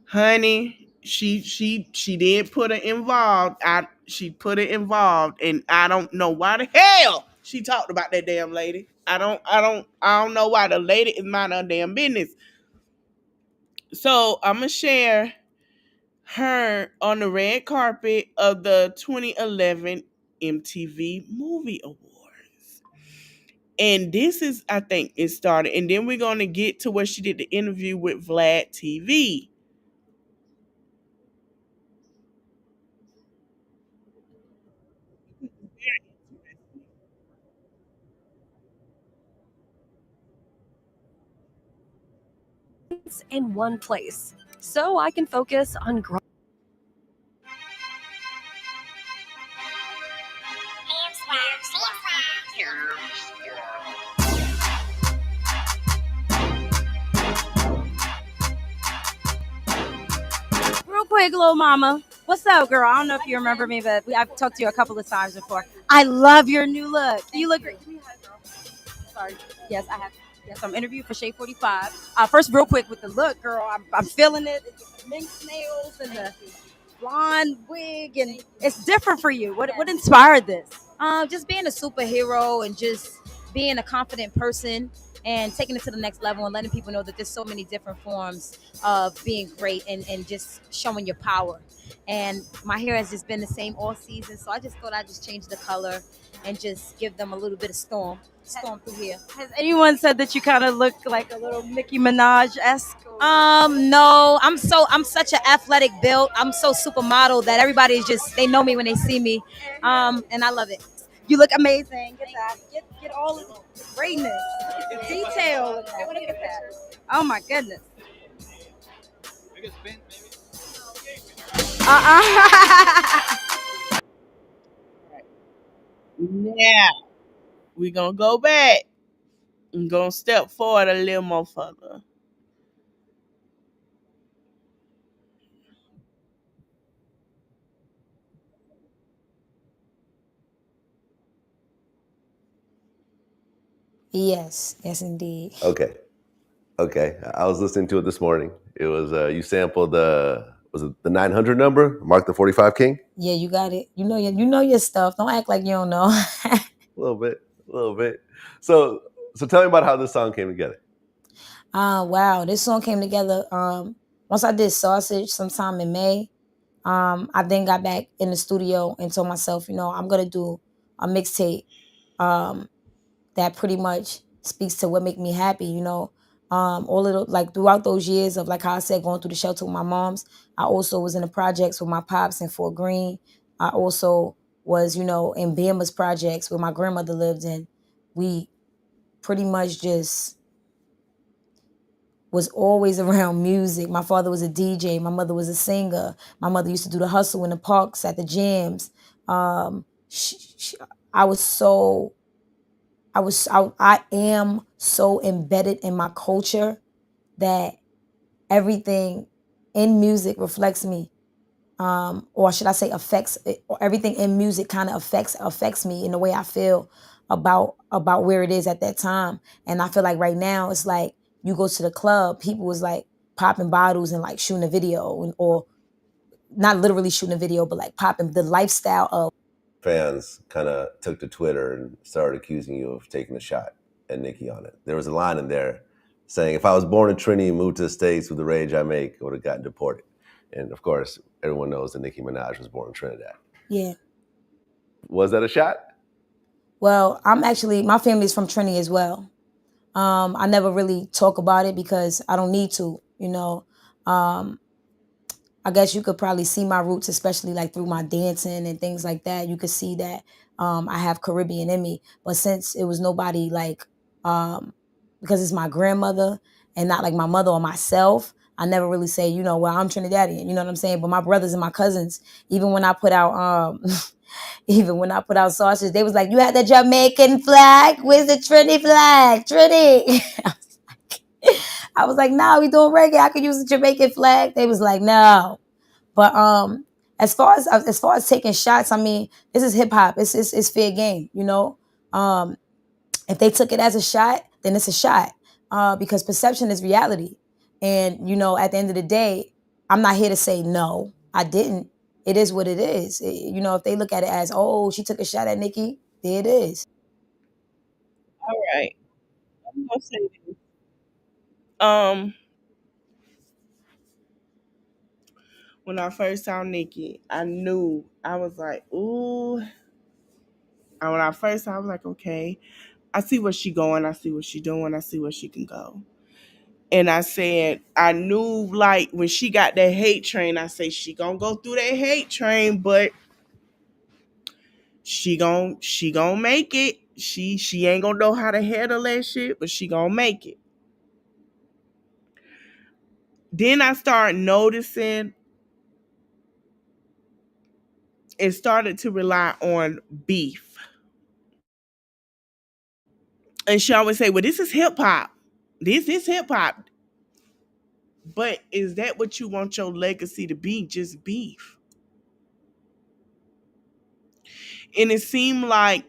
Honey, she did put it involved. She put it involved, and I don't know why the hell she talked about that damn lady. I don't know why the lady is mind her damn business. So I'm gonna share her on the red carpet of the 2011 MTV Movie Awards. And this is, I think, it started. And then we're going to get to where she did the interview with Vlad TV. In one place, so I can focus on growing. Real quick, little mama. What's up, girl? I don't know if you remember me, but I've talked to you a couple of times before. I love your new look. You look great. Sorry. Yes, I have. Yes, I'm interviewed for Shade 45. First, real quick with the look, girl. I'm feeling it. The mince nails and the blonde wig, and it's different for you. What inspired this? Just being a superhero and just being a confident person and taking it to the next level and letting people know that there's so many different forms of being great and just showing your power. And my hair has just been the same all season, so I just thought I'd just change the color and just give them a little bit of storm through here. Has anyone said that you kind of look like a little Nicki Minaj esque? No, I'm such an athletic build. I'm so supermodel that everybody is just they know me when they see me, and I love it. You look amazing. Get that. Get all of the greatness. Look at the detail. Look at that. Oh my goodness. Now, we're going to go back and going to step forward a little more further. Yes, indeed. Okay. I was listening to it this morning. It was you sampled the was it the 900 number, Mark the 45 King? Yeah, you got it. You know your stuff. Don't act like you don't know. A little bit. So tell me about how this song came together. Wow, this song came together. Once I did Sausage sometime in May. I then got back in the studio and told myself, I'm gonna do a mixtape that pretty much speaks to what make me happy. All of like throughout those years of like how I said going through the shelter with my moms. I also was in the projects with my pops in Fort Greene. I also was, in Bama's projects where my grandmother lived, and we pretty much just was always around music. My father was a DJ. My mother was a singer. My mother used to do the hustle in the parks at the jams. I was so, I am so embedded in my culture that everything in music reflects me. Or should I say affects or everything in music kind of affects me in the way I feel about where it is at that time. And I feel like right now it's like you go to the club, people was like popping bottles and like shooting a video or not literally shooting a video, but like popping the lifestyle of Fans kind of took to Twitter and started accusing you of taking a shot at Nicki on it. There was a line in there saying, if I was born in Trinity and moved to the States with the rage I make, I would have gotten deported. And of course, everyone knows that Nicki Minaj was born in Trinidad. Yeah. Was that a shot? Well, my family is from Trinity as well. I never really talk about it because I don't need to, I guess you could probably see my roots, especially like through my dancing and things like that. You could see that I have Caribbean in me. But since it was nobody like, because it's my grandmother and not like my mother or myself, I never really say, well, I'm Trinidadian. You know what I'm saying? But my brothers and my cousins, even when I put out, even when I put out sausage, they was like, you had the Jamaican flag? Where's the Trinity flag? Trinity. I was like, nah, we doing reggae. I could use the Jamaican flag. They was like, no. But as far as taking shots, I mean, this is hip hop. It's fair game, If they took it as a shot, then it's a shot, because perception is reality. And, at the end of the day, I'm not here to say no, I didn't. It is what it is. If they look at it as, oh, she took a shot at Nicki, there it is. All right. I'm gonna say this. Um, when I first saw Nicki, I knew I was like, ooh. And when I first saw, I was like, okay, I see where she going. I see what she doing. I see where she can go. And I said, I knew like when she got that hate train, I say she gonna go through that hate train, but she gonna make it. She ain't gonna know how to handle that shit, but she gonna make it. Then I started noticing it started to rely on beef. And she always say, well, this is hip hop. This is hip hop. But is that what you want your legacy to be? Just beef? And it seemed like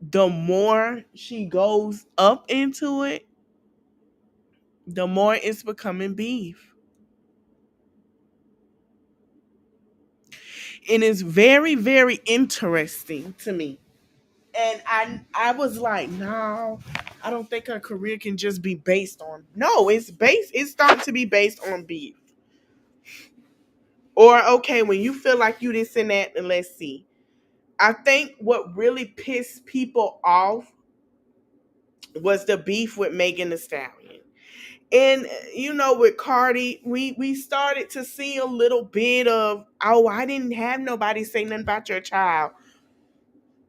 the more she goes up into it, the more it's becoming beef. And it's very, very interesting to me. And I was like, no, I don't think her career can just be based on. No, it's starting to be based on beef. Or okay, when you feel like you this and that, then let's see. I think what really pissed people off was the beef with Megan Thee Stallion. And with Cardi, we started to see a little bit of, oh, I didn't have nobody say nothing about your child.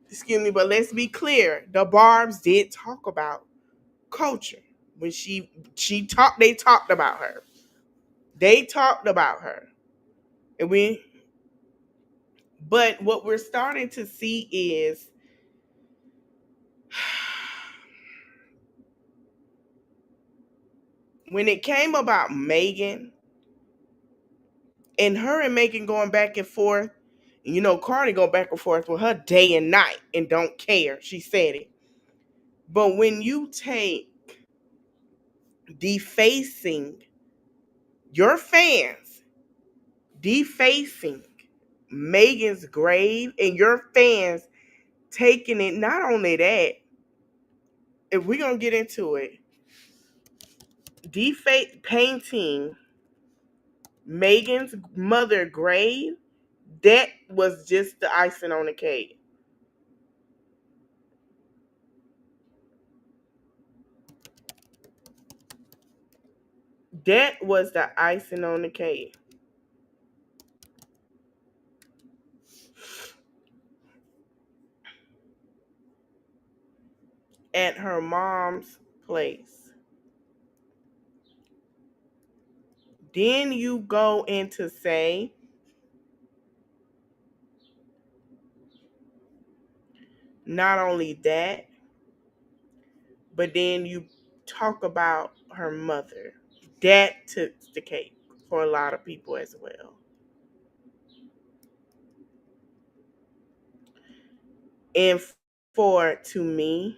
Excuse me, but let's be clear. The Barbs did talk about culture. When she talked, they talked about her. They talked about her. And but what we're starting to see is when it came about Megan and her and Megan going back and forth, Cardi going back and forth with her day and night and don't care. She said it. But when you take defacing your fans, defacing Megan's grave, and your fans taking it, not only that, if we're going to get into it, painting Megan's mother grave, that was just the icing on the cake. That was the icing on the cake. At her mom's place. Then you go into say, not only that, but then you talk about her mother. That took the cake for a lot of people as well. And to me,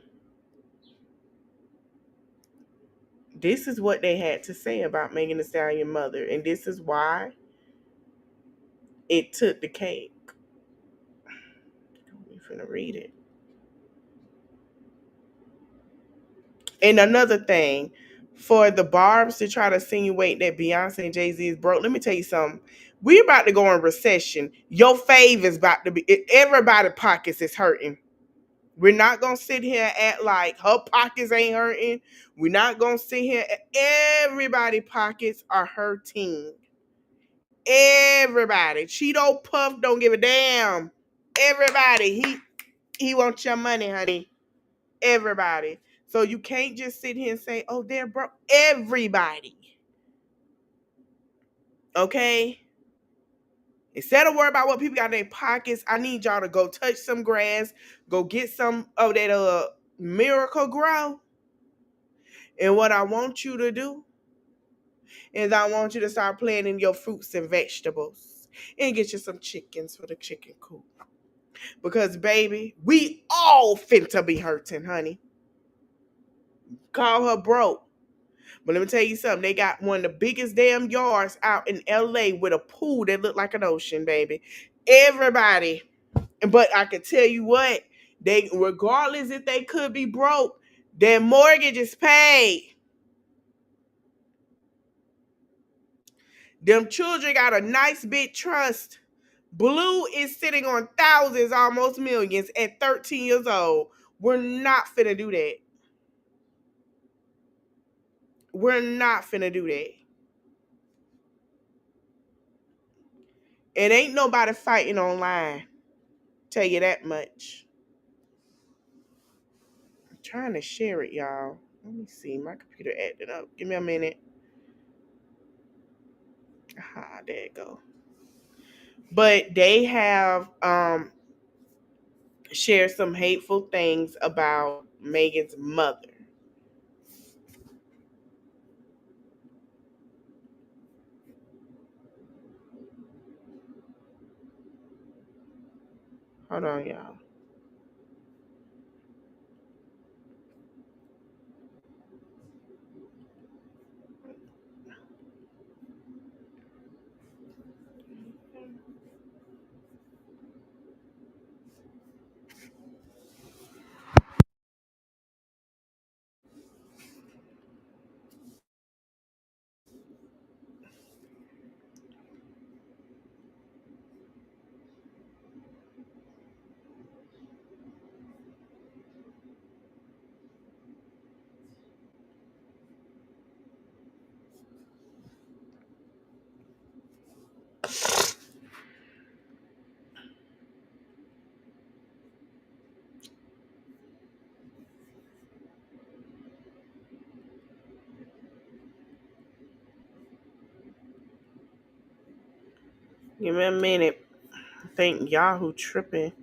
this is what they had to say about Megan Thee Stallion mother, and this is why it took the cake. I'm finna read it. And another thing, for the Barbs to try to insinuate that Beyonce and Jay-Z is broke, let me tell you something. We're about to go in recession. Your fave is about to be, everybody's pockets is hurting. We're not going to sit here and act like her pockets ain't hurting. We're not going to sit here. Everybody's pockets are hurting. Everybody. Cheeto Puff don't give a damn. Everybody. He wants your money, honey. Everybody. So you can't just sit here and say, oh, they're broke. Everybody. Okay? Instead of worry about what people got in their pockets, I need y'all to go touch some grass, go get some of that Miracle Grow. And what I want you to do is I want you to start planting your fruits and vegetables and get you some chickens for the chicken coop. Because, baby, we all finna be hurting, honey. call her broke. But let me tell you something. They got one of the biggest damn yards out in LA with a pool that looked like an ocean, baby. Everybody. But I can tell you what, they regardless if they could be broke, their mortgage is paid. Them children got a nice big trust. Blue is sitting on thousands, almost millions at 13 years old. We're not finna do that. We're not finna do that. It ain't nobody fighting online. Tell you that much. I'm trying to share it, y'all. Let me see. My computer acting up. Give me a minute. There it go. But they have shared some hateful things about Megan's mother. Hold on, y'all. Give me a minute. I think Yahoo tripping.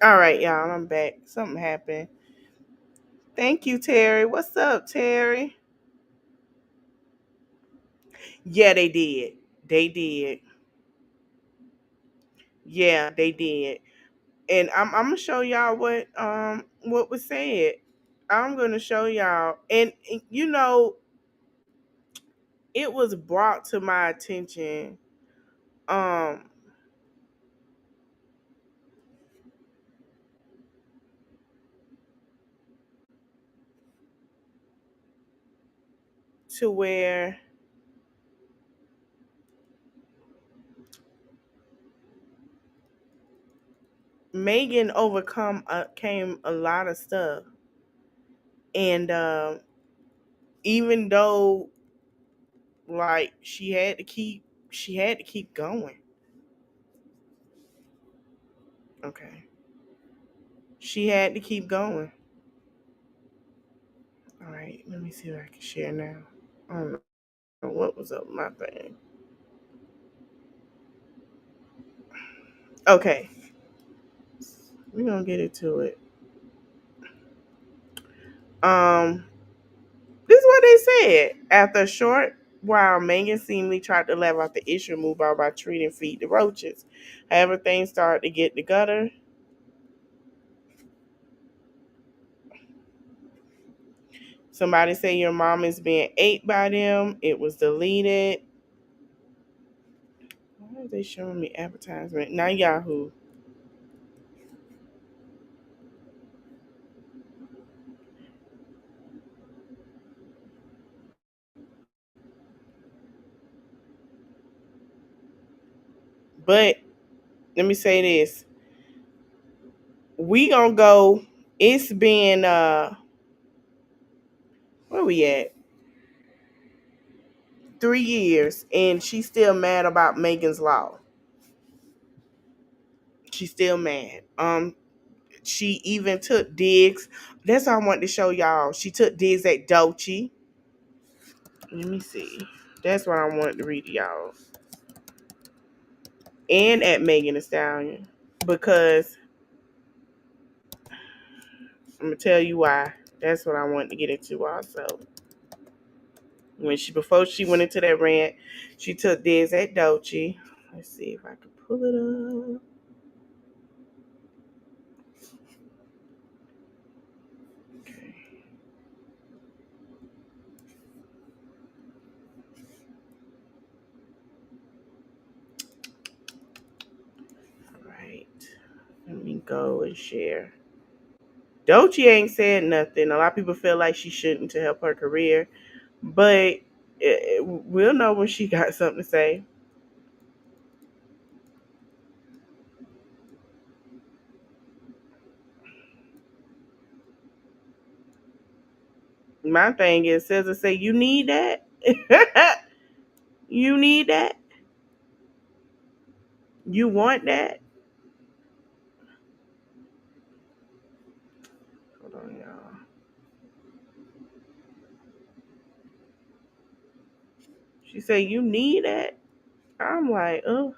All right, y'all. I'm back. Something happened. Thank you, Terry. What's up, Terry? Yeah, they did. They did. Yeah, they did. And I'm gonna show y'all what was said. I'm gonna show y'all, and you know, it was brought to my attention. Um, to where Megan came a lot of stuff, and even though like she had to keep going. Okay, she had to keep going. All right, let me see if I can share now. I don't know what was up with my thing. Okay, we're gonna get into it. Um, this is what they said. After a short while, Megan seemingly tried to level out the issue and move on by treating feed the roaches. However, things started to get the gutter. Somebody say your mom is being ate by them. It was deleted. Why are they showing me advertisement? Not Yahoo. But let me say this. We gonna go. It's been Where we at? 3 years, and she's still mad about Megan's Law. She's still mad. She even took digs. That's what I wanted to show y'all. She took digs at Doechii. Let me see. That's what I wanted to read to y'all. And at Megan Thee Stallion. Because I'm gonna tell you why. That's what I wanted to get into also. Before she went into that rant, she took digs at Doechii. Let's see if I can pull it up. Okay. All right. Let me go and share. Doechii ain't said nothing. A lot of people feel like she shouldn't to help her career, but we'll know when she got something to say. My thing is, SZA say, you need that? You need that? You want that? Hold on, y'all. She say, you need that? I'm like, oh.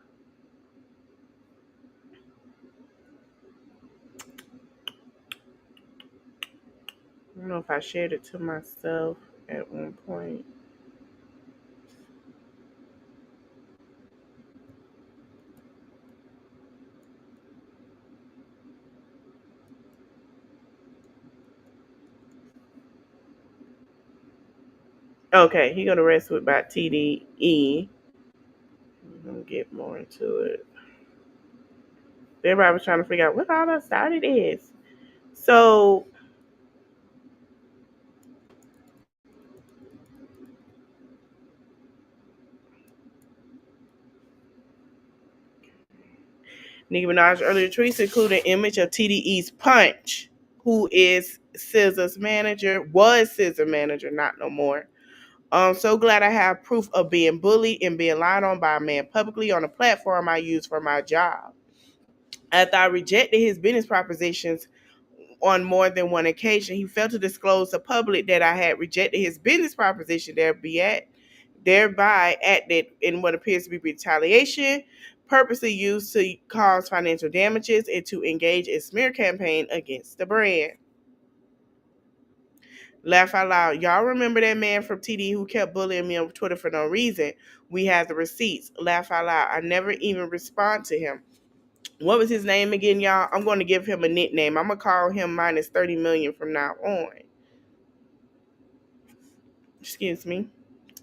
I don't know if I shared it to myself at one point. Okay, he gonna rest with by TDE. I'm gonna get more into it. Everybody was trying to figure out what all that started is. So Nicki Minaj earlier tweets include an image of TDE's Punch, who is SZA's manager, was SZA manager, not no more. I'm so glad I have proof of being bullied and being lied on by a man publicly on a platform I use for my job. After I rejected his business propositions on more than one occasion, he failed to disclose to the public that I had rejected his business proposition thereby acted in what appears to be retaliation, purposely used to cause financial damages and to engage in smear campaign against the brand. Laugh out loud. Y'all remember that man from TD who kept bullying me on Twitter for no reason? We have the receipts. Laugh out loud. I never even respond to him. What was his name again, y'all? I'm going to give him a nickname. I'm going to call him minus 30 million from now on. Excuse me.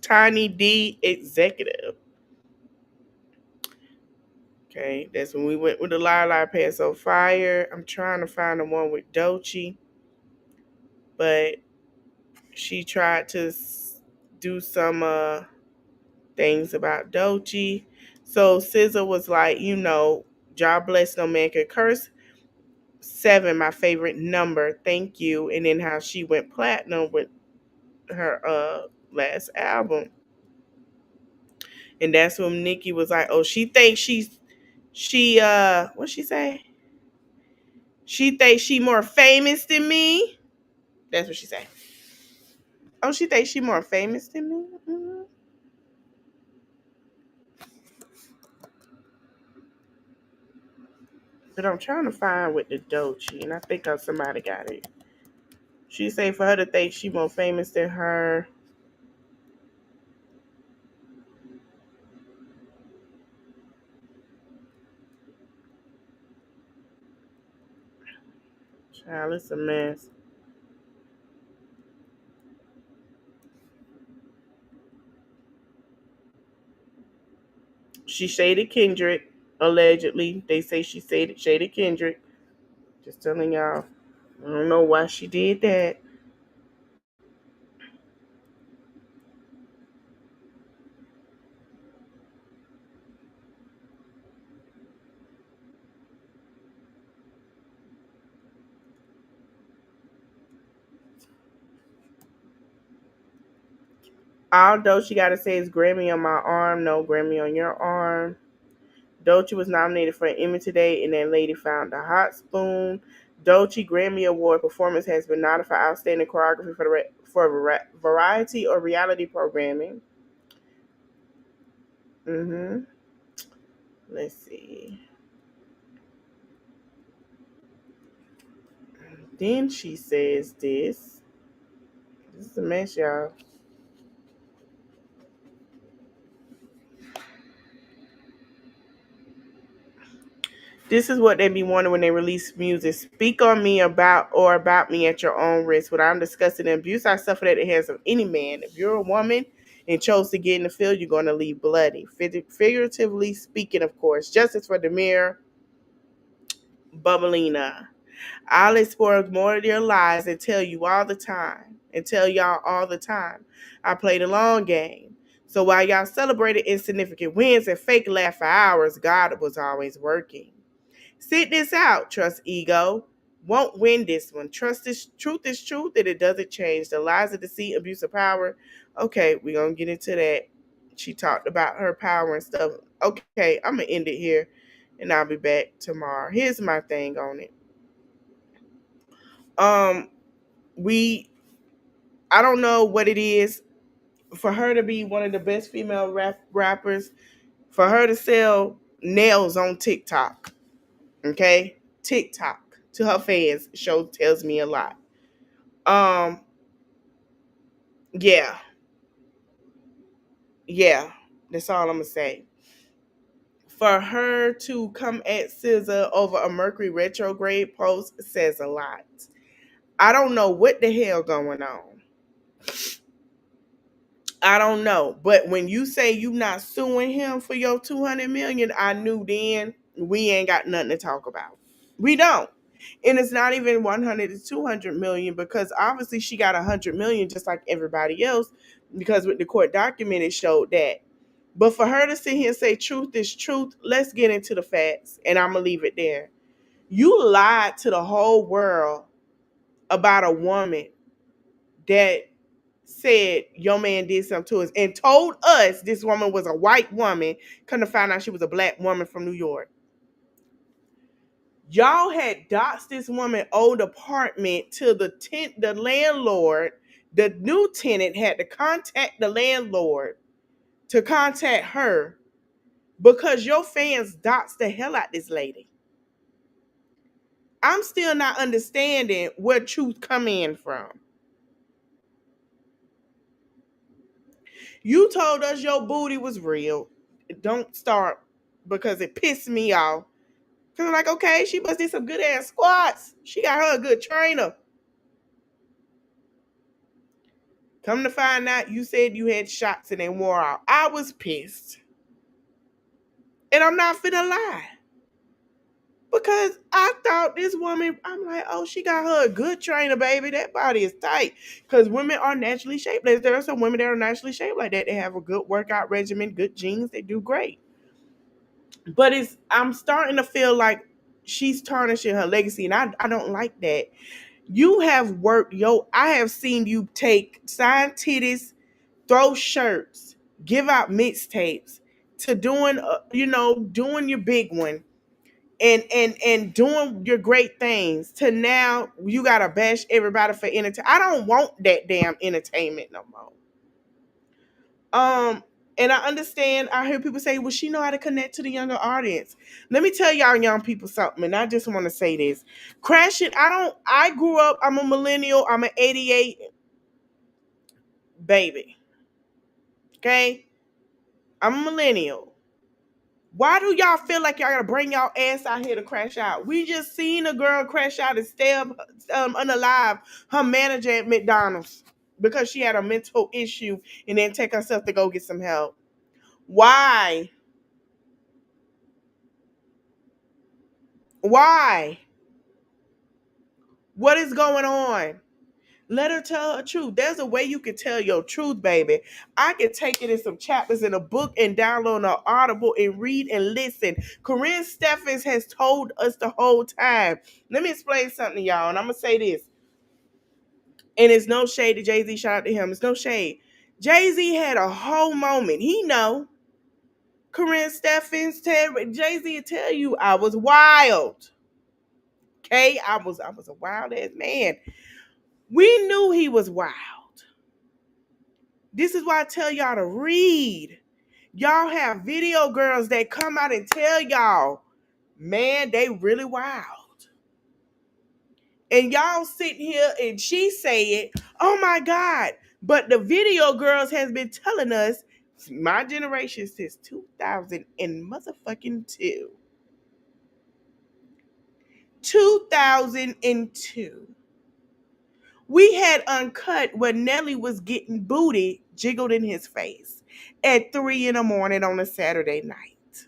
Tiny D Executive. Okay, that's when we went with the Lala Pass on Fire. I'm trying to find the one with Doechii, but she tried to do some things about Doechii. So SZA was like, God bless no man can curse. 7, my favorite number. Thank you. And then how she went platinum with her last album. And that's when Nicki was like, oh, she thinks what'd she say? She thinks she more famous than me. That's what she said. Oh, she thinks she more famous than me? Mm-hmm. But I'm trying to find with the Doechii, and I think somebody got it. She say for her to think she more famous than her. Child, it's a mess. She shaded Kendrick, allegedly. They say she shaded Kendrick. Just telling y'all. I don't know why she did that. All Doechii got to say is Grammy on my arm, no Grammy on your arm. Doechii was nominated for an Emmy today, and that lady found a hot spoon. Doechii Grammy Award performance has been nominated for outstanding choreography for variety or reality programming. Let's see. Then she says this. This is a mess, y'all. This is what they be wanting when they release music. Speak on me about me at your own risk. When I'm discussing the abuse I suffered at the hands of any man. If you're a woman and chose to get in the field, you're going to leave bloody. Figuratively speaking, of course. Justice for Demir Bubblina. I'll explore more of their lies and tell you all the time. And tell y'all all the time. I played a long game. So while y'all celebrated insignificant wins and fake laugh for hours, God was always working. Sit this out, trust ego. Won't win this one. Trust is truth, that it doesn't change. The lies of deceit, abuse of power. Okay, we're going to get into that. She talked about her power and stuff. Okay, I'm going to end it here, and I'll be back tomorrow. Here's my thing on it. I don't know what it is for her to be one of the best female rappers, for her to sell nails on TikTok. Okay? TikTok to her fans tells me a lot. Yeah. That's all I'm gonna say. For her to come at SZA over a Mercury retrograde post says a lot. I don't know what the hell going on. I don't know. But when you say you not suing him for your $200 million, I knew then we ain't got nothing to talk about. We don't. And it's not even 100 to 200 million, because obviously she got 100 million just like everybody else, because with the court document it showed that. But for her to sit here and say truth is truth, let's get into the facts, and I'm gonna leave it there. You lied to the whole world about a woman that said your man did something to us, and told us this woman was a white woman. Come to find out she was a black woman from New York. Y'all had doxed this woman old apartment to the landlord. The new tenant had to contact the landlord to contact her because your fans doxed the hell out this lady. I'm still not understanding where truth come in from. You told us your booty was real. Don't start, because it pissed me off. Cause I'm like, okay, she must did some good ass squats. She got her a good trainer. Come to find out, you said you had shots and they wore out. I was pissed. And I'm not finna lie. Because I thought this woman, I'm like, oh, she got her a good trainer, baby. That body is tight. Because women are naturally shaped. There are some women that are naturally shaped like that. They have a good workout regimen, good genes. They do great. But I'm starting to feel like she's tarnishing her legacy. And I don't like that. You have worked, I have seen you take signed titties, throw shirts, give out mixtapes, to doing, doing your big one, and doing your great things, to now you gotta bash everybody for entertainment. I don't want that damn entertainment no more. And I understand. I hear people say, "Well, she know how to connect to the younger audience." Let me tell y'all, young people, something. And I just want to say this: crashing. I grew up. I'm a millennial. I'm an '88 baby. Okay, I'm a millennial. Why do y'all feel like y'all gotta bring y'all ass out here to crash out? We just seen a girl crash out and stab unalive her manager at McDonald's because she had a mental issue and then take herself to go get some help. Why? Why? What is going on? Let her tell her truth. There's a way you can tell your truth, baby. I can take it in some chapters in a book and download an Audible and read and listen. Corinne Steffens has told us the whole time. Let me explain something to y'all, and I'm going to say this. And it's no shade to Jay-Z. Shout out to him. It's no shade. Jay-Z had a whole moment. He know. Corinne Steffens, Jay-Z will tell you I was wild. Okay? I was a wild ass man. We knew he was wild. This is why I tell y'all to read. Y'all have video girls that come out and tell y'all, man, they really wild. And y'all sitting here and she say it, oh my God. But the video girls has been telling us, my generation since 2000 and motherfucking 2002. We had Uncut where Nelly was getting booty jiggled in his face at 3 a.m. on a Saturday night.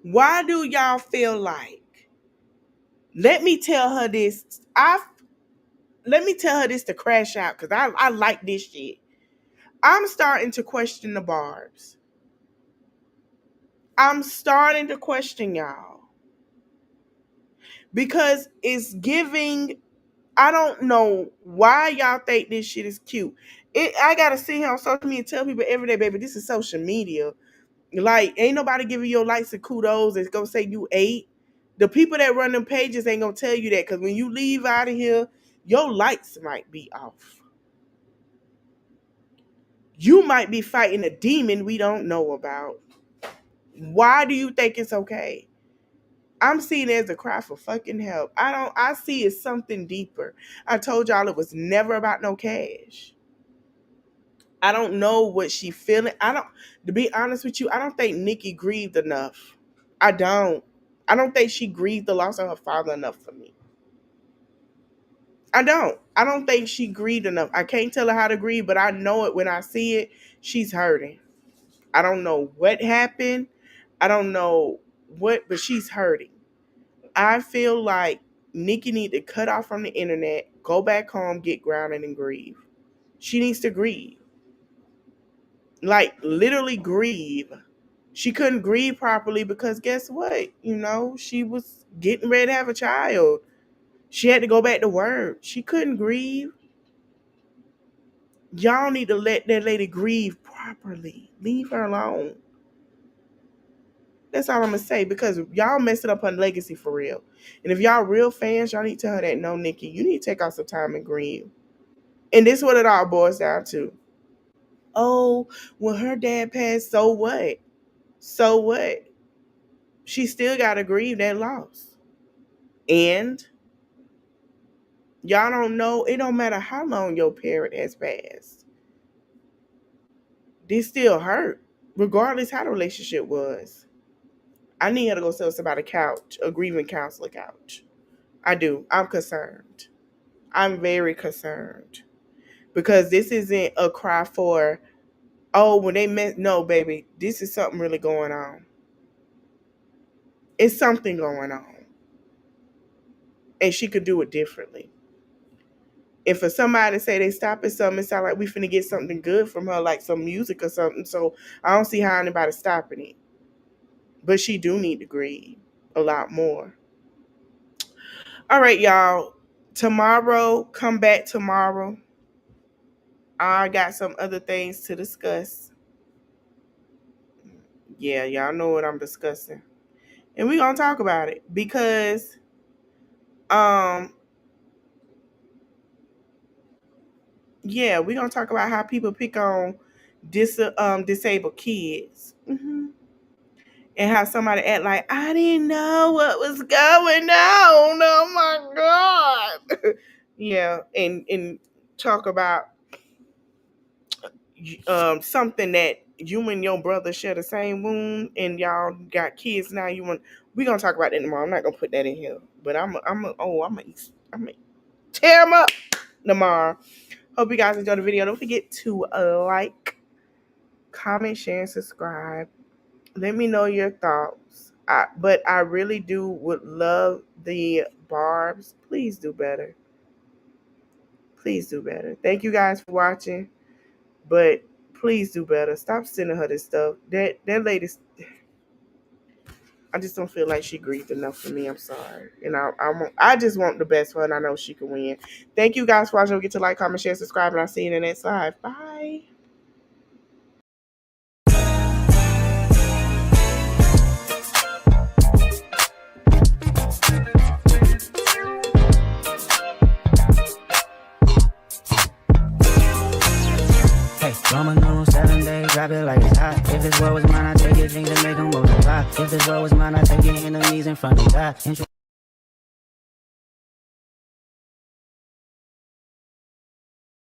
Why do y'all feel like? Let me tell her this. Let me tell her this to crash out because I like this shit. I'm starting to question the barbs. I'm starting to question y'all. Because it's giving, I don't know why y'all think this shit is cute. I gotta sit here on social media and tell people every day, baby, this is social media. Like, ain't nobody giving your likes and kudos that's gonna say you ate. The people that run them pages ain't gonna tell you that because when you leave out of here, your lights might be off. You might be fighting a demon we don't know about. Why do you think it's okay? I'm seeing it as a cry for fucking help. I see it something deeper. I told y'all it was never about no cash. I don't know what she feeling. To be honest with you, I don't think Nicki grieved enough. I don't. I don't think she grieved the loss of her father enough for me. I don't. I don't think she grieved enough. I can't tell her how to grieve, but I know it when I see it. She's hurting. I don't know what happened. I don't know what, but she's hurting. I feel like Nicki need to cut off from the internet, go back home, get grounded, and grieve. She needs to grieve. Like, literally grieve. She couldn't grieve properly because guess what? She was getting ready to have a child. She had to go back to work. She couldn't grieve. Y'all need to let that lady grieve properly. Leave her alone. That's all I'm going to say because y'all messing up her legacy for real. And if y'all real fans, y'all need to tell her that, no, Nicki, you need to take out some time and grieve. And this is what it all boils down to. Oh, when her dad passed, so what? So what? She still got to grieve that loss. And y'all don't know, it don't matter how long your parent has passed. This still hurt, regardless how the relationship was. I need her to go sit somebody couch, a grieving counselor couch. I do. I'm concerned. I'm very concerned. Because this isn't a cry for, oh, when they met. No, baby, this is something really going on. It's something going on. And she could do it differently. And for somebody to say they stopping something, it sounds like we finna get something good from her, like some music or something. So I don't see how anybody's stopping it. But she do need to grieve a lot more. All right, y'all. Tomorrow, come back tomorrow. I got some other things to discuss. Yeah, y'all know what I'm discussing. And we're going to talk about it because yeah, we're going to talk about how people pick on disabled kids. Mm-hmm. And how somebody act like, I didn't know what was going on. Oh my God. Yeah, and talk about something that you and your brother share the same wound and y'all got kids now. We're gonna talk about that tomorrow. I'm not gonna put that in here. But I'm gonna tear them up tomorrow. Hope you guys enjoyed the video. Don't forget to like, comment, share, and subscribe. Let me know your thoughts. But I really would love the barbs. Please do better. Please do better. Thank you guys for watching. But please do better. Stop sending her this stuff. That lady. I just don't feel like she grieved enough for me. I'm sorry. And I just want the best for her, and I know she can win. Thank you guys for watching. Don't forget to like, comment, share, subscribe, and I'll see you in the next live. Bye. Hey, Roman numeral 7 days, drop it like it's hot. If this world was mine, I'd take it, things and make them multiply. If this world was mine, I'd take your enemies in front of God.